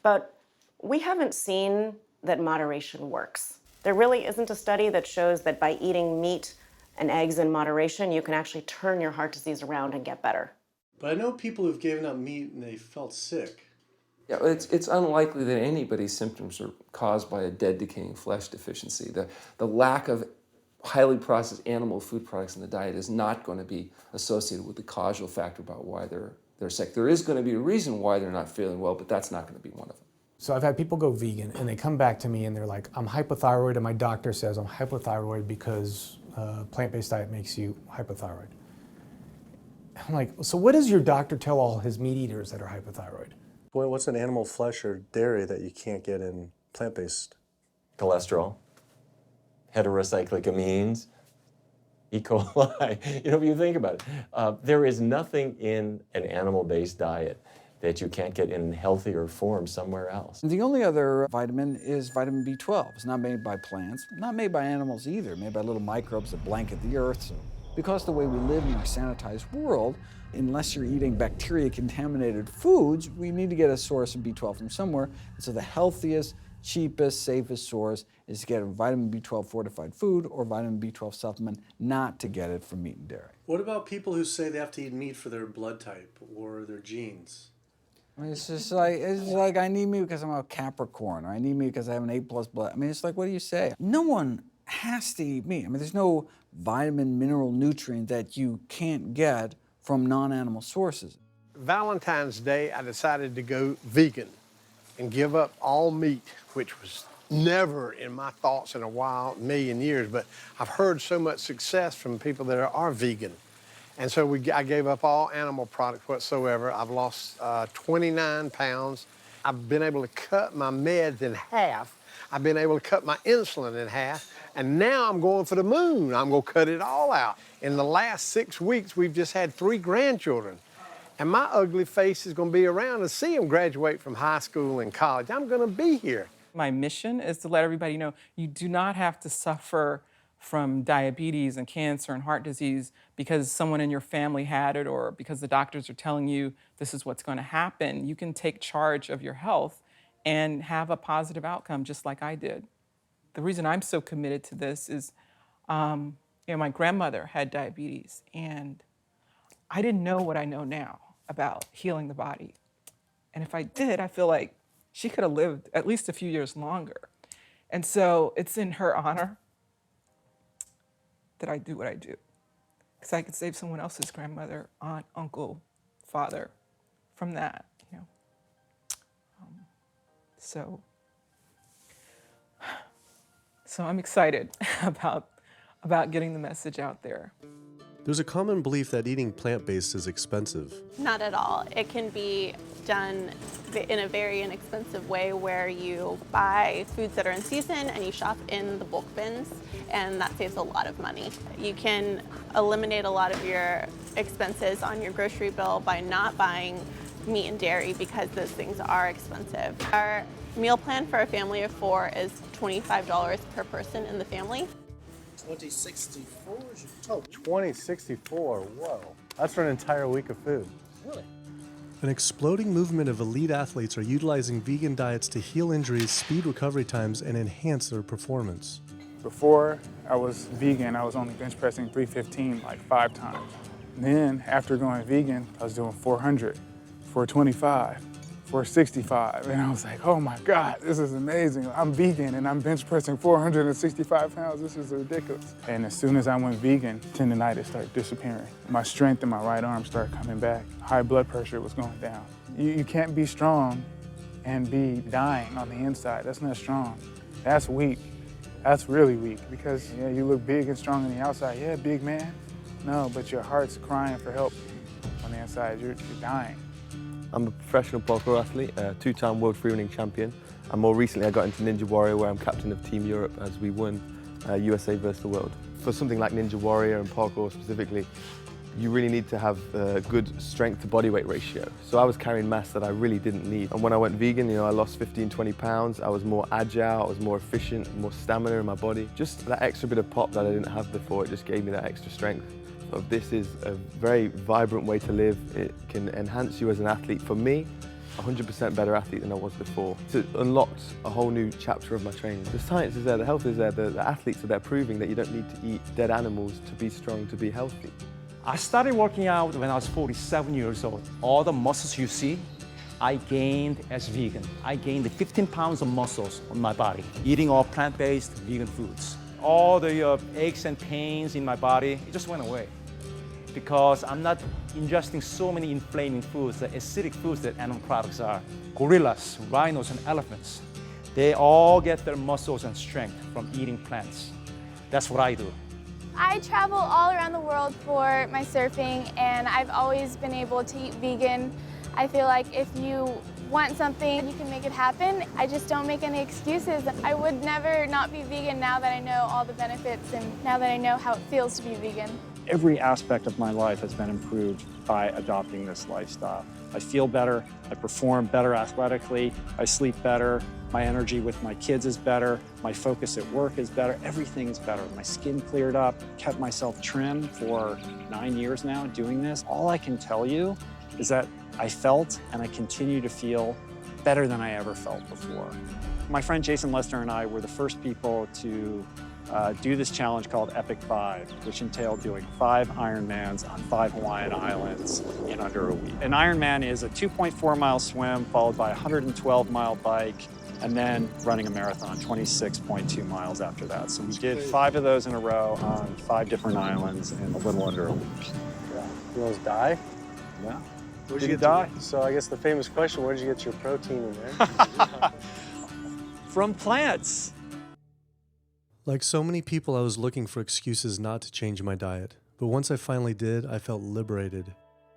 But we haven't seen that moderation works. There really isn't a study that shows that by eating meat and eggs in moderation, you can actually turn your heart disease around and get better. But I know people who've given up meat and they felt sick. Yeah, it's unlikely that anybody's symptoms are caused by a dead, decaying flesh deficiency. The lack of highly processed animal food products in the diet is not going to be associated with the causal factor about why they're sick. There is going to be a reason why they're not feeling well, but that's not going to be one of them. So I've had people go vegan, and they come back to me and they're like, I'm hypothyroid, and my doctor says I'm hypothyroid because plant-based diet makes you hypothyroid. I'm like, so what does your doctor tell all his meat eaters that are hypothyroid? Well, what's an animal flesh or dairy that you can't get in plant-based? Cholesterol, heterocyclic amines, E. coli. You know, if you think about it, there is nothing in an animal-based diet that you can't get in healthier form somewhere else. The only other vitamin is vitamin B12. It's not made by plants, not made by animals either, made by little microbes that blanket the earth. So because the way we live in our sanitized world, unless you're eating bacteria-contaminated foods, we need to get a source of B12 from somewhere. And so the healthiest, cheapest, safest source is to get a vitamin B12 fortified food or vitamin B12 supplement, not to get it from meat and dairy. What about people who say they have to eat meat for their blood type or their genes? I mean, it's like I need meat because I'm a Capricorn, or I need meat because I have an A+ blood. I mean, it's like, what do you say? No one has to eat meat. I mean, there's no vitamin, mineral, nutrient that you can't get from non-animal sources. Valentine's Day, I decided to go vegan and give up all meat, which was never in my thoughts in a wild million years, but I've heard so much success from people that are vegan. And so I gave up all animal products whatsoever. I've lost 29 pounds. I've been able to cut my meds in half. I've been able to cut my insulin in half. And now I'm going for the moon. I'm going to cut it all out. In the last 6 weeks, we've just had 3 grandchildren. And my ugly face is going to be around to see them graduate from high school and college. I'm going to be here. My mission is to let everybody know you do not have to suffer from diabetes and cancer and heart disease because someone in your family had it or because the doctors are telling you this is what's going to happen. You can take charge of your health and have a positive outcome just like I did. The reason I'm so committed to this is, my grandmother had diabetes, and I didn't know what I know now about healing the body. And if I did, I feel like she could have lived at least a few years longer. And so it's in her honor that I do what I do. Because I could save someone else's grandmother, aunt, uncle, father from that, So I'm excited about getting the message out there. There's a common belief that eating plant-based is expensive. Not at all. It can be done in a very inexpensive way where you buy foods that are in season and you shop in the bulk bins, and that saves a lot of money. You can eliminate a lot of your expenses on your grocery bill by not buying meat and dairy because those things are expensive. Our meal plan for a family of 4 is $25 per person in the family. 2064 is your total. 2064, whoa. That's for an entire week of food. Really? An exploding movement of elite athletes are utilizing vegan diets to heal injuries, speed recovery times, and enhance their performance. Before I was vegan, I was only bench pressing 315 like 5 times. Then after going vegan, I was doing 400, 425, 465. And I was like, oh my God, this is amazing. I'm vegan and I'm bench pressing 465 pounds. This is ridiculous. And as soon as I went vegan, tendinitis started disappearing. My strength in my right arm started coming back. High blood pressure was going down. You can't be strong and be dying on the inside. That's not strong. That's weak. That's really weak because yeah, you look big and strong on the outside. Yeah, big man. No, but your heart's crying for help on the inside. You're dying. I'm a professional parkour athlete, a 2-time world freerunning champion, and more recently I got into Ninja Warrior where I'm captain of Team Europe as we won USA versus the world. For something like Ninja Warrior and parkour specifically, you really need to have a good strength to body weight ratio. So I was carrying mass that I really didn't need. And when I went vegan, I lost 15, 20 pounds. I was more agile, I was more efficient, more stamina in my body. Just that extra bit of pop that I didn't have before, it just gave me that extra strength. So this is a very vibrant way to live. It can enhance you as an athlete. For me, 100% better athlete than I was before. It unlocked a whole new chapter of my training. The science is there, the health is there, the athletes are there proving that you don't need to eat dead animals to be strong, to be healthy. I started working out when I was 47 years old. All the muscles you see, I gained as vegan. I gained 15 pounds of muscles on my body, eating all plant-based vegan foods. All the aches and pains in my body, it just went away. Because I'm not ingesting so many inflaming foods, the acidic foods that animal products are. Gorillas, rhinos, and elephants, they all get their muscles and strength from eating plants. That's what I do. I travel all around the world for my surfing, and I've always been able to eat vegan. I feel like if you want something, you can make it happen. I just don't make any excuses. I would never not be vegan now that I know all the benefits and now that I know how it feels to be vegan. Every aspect of my life has been improved by adopting this lifestyle. I feel better, I perform better athletically, I sleep better, my energy with my kids is better, my focus at work is better, everything is better. My skin cleared up, kept myself trim for 9 years now doing this. All I can tell you is that I felt and I continue to feel better than I ever felt before. My friend Jason Lester and I were the first people to do this challenge called Epic 5, which entailed doing 5 Ironmans on 5 Hawaiian islands in under a week. An Ironman is a 2.4-mile swim followed by a 112-mile bike and then running a marathon, 26.2 miles after that. So we did 5 of those in a row on 5 different islands in a little under a week. Yeah. You almost die? Yeah. Where'd Did you you die? So I guess the famous question, where did you get your protein in there? From plants. Like so many people, I was looking for excuses not to change my diet. But once I finally did, I felt liberated.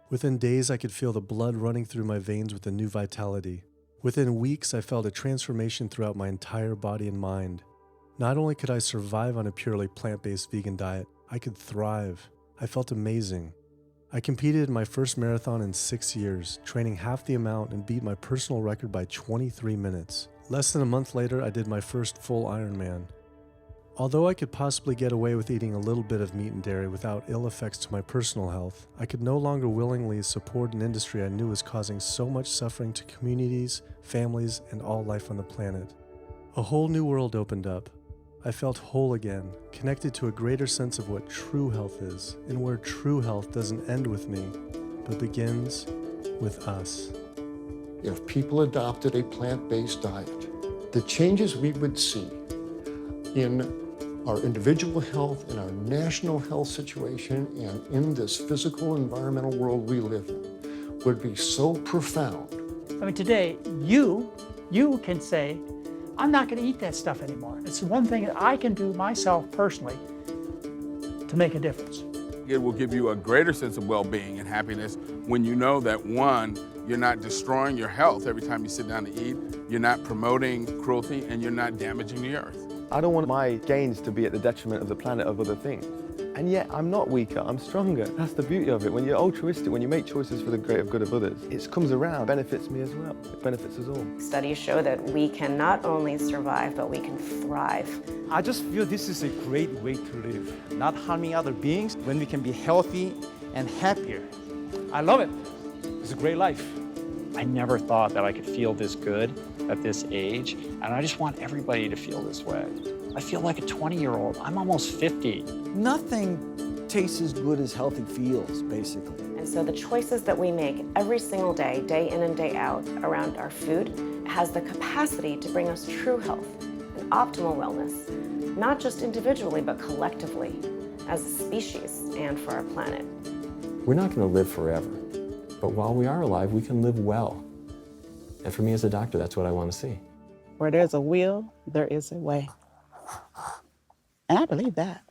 Within days, I could feel the blood running through my veins with a new vitality. Within weeks, I felt a transformation throughout my entire body and mind. Not only could I survive on a purely plant-based vegan diet, I could thrive. I felt amazing. I competed in my first marathon in 6 years, training half the amount and beat my personal record by 23 minutes. Less than a month later, I did my first full Ironman. Although I could possibly get away with eating a little bit of meat and dairy without ill effects to my personal health, I could no longer willingly support an industry I knew was causing so much suffering to communities, families, and all life on the planet. A whole new world opened up. I felt whole again, connected to a greater sense of what true health is, and where true health doesn't end with me, but begins with us. If people adopted a plant-based diet, the changes we would see in our individual health, in our national health situation, and in this physical environmental world we live in would be so profound. I mean, today, you can say, I'm not going to eat that stuff anymore. It's one thing that I can do myself personally to make a difference. it will give you a greater sense of well-being and happiness when you know that, one, you're not destroying your health every time you sit down to eat, you're not promoting cruelty, and you're not damaging the earth. I don't want my gains to be at the detriment of the planet of other things. And yet, I'm not weaker, I'm stronger. That's the beauty of it. When you're altruistic, when you make choices for the greater good of others, it comes around, benefits me as well. It benefits us all. Studies show that we can not only survive, but we can thrive. I just feel this is a great way to live, not harming other beings when we can be healthy and happier. I love it. It's a great life. I never thought that I could feel this good at this age, and I just want everybody to feel this way. I feel like a 20-year-old. I'm almost 50. Nothing tastes as good as healthy feels, basically. And so the choices that we make every single day, day in and day out, around our food, has the capacity to bring us true health and optimal wellness, not just individually, but collectively, as a species and for our planet. We're not going to live forever, but while we are alive, we can live well. And for me as a doctor, that's what I want to see. Where there's a will, there is a way. And I believe that.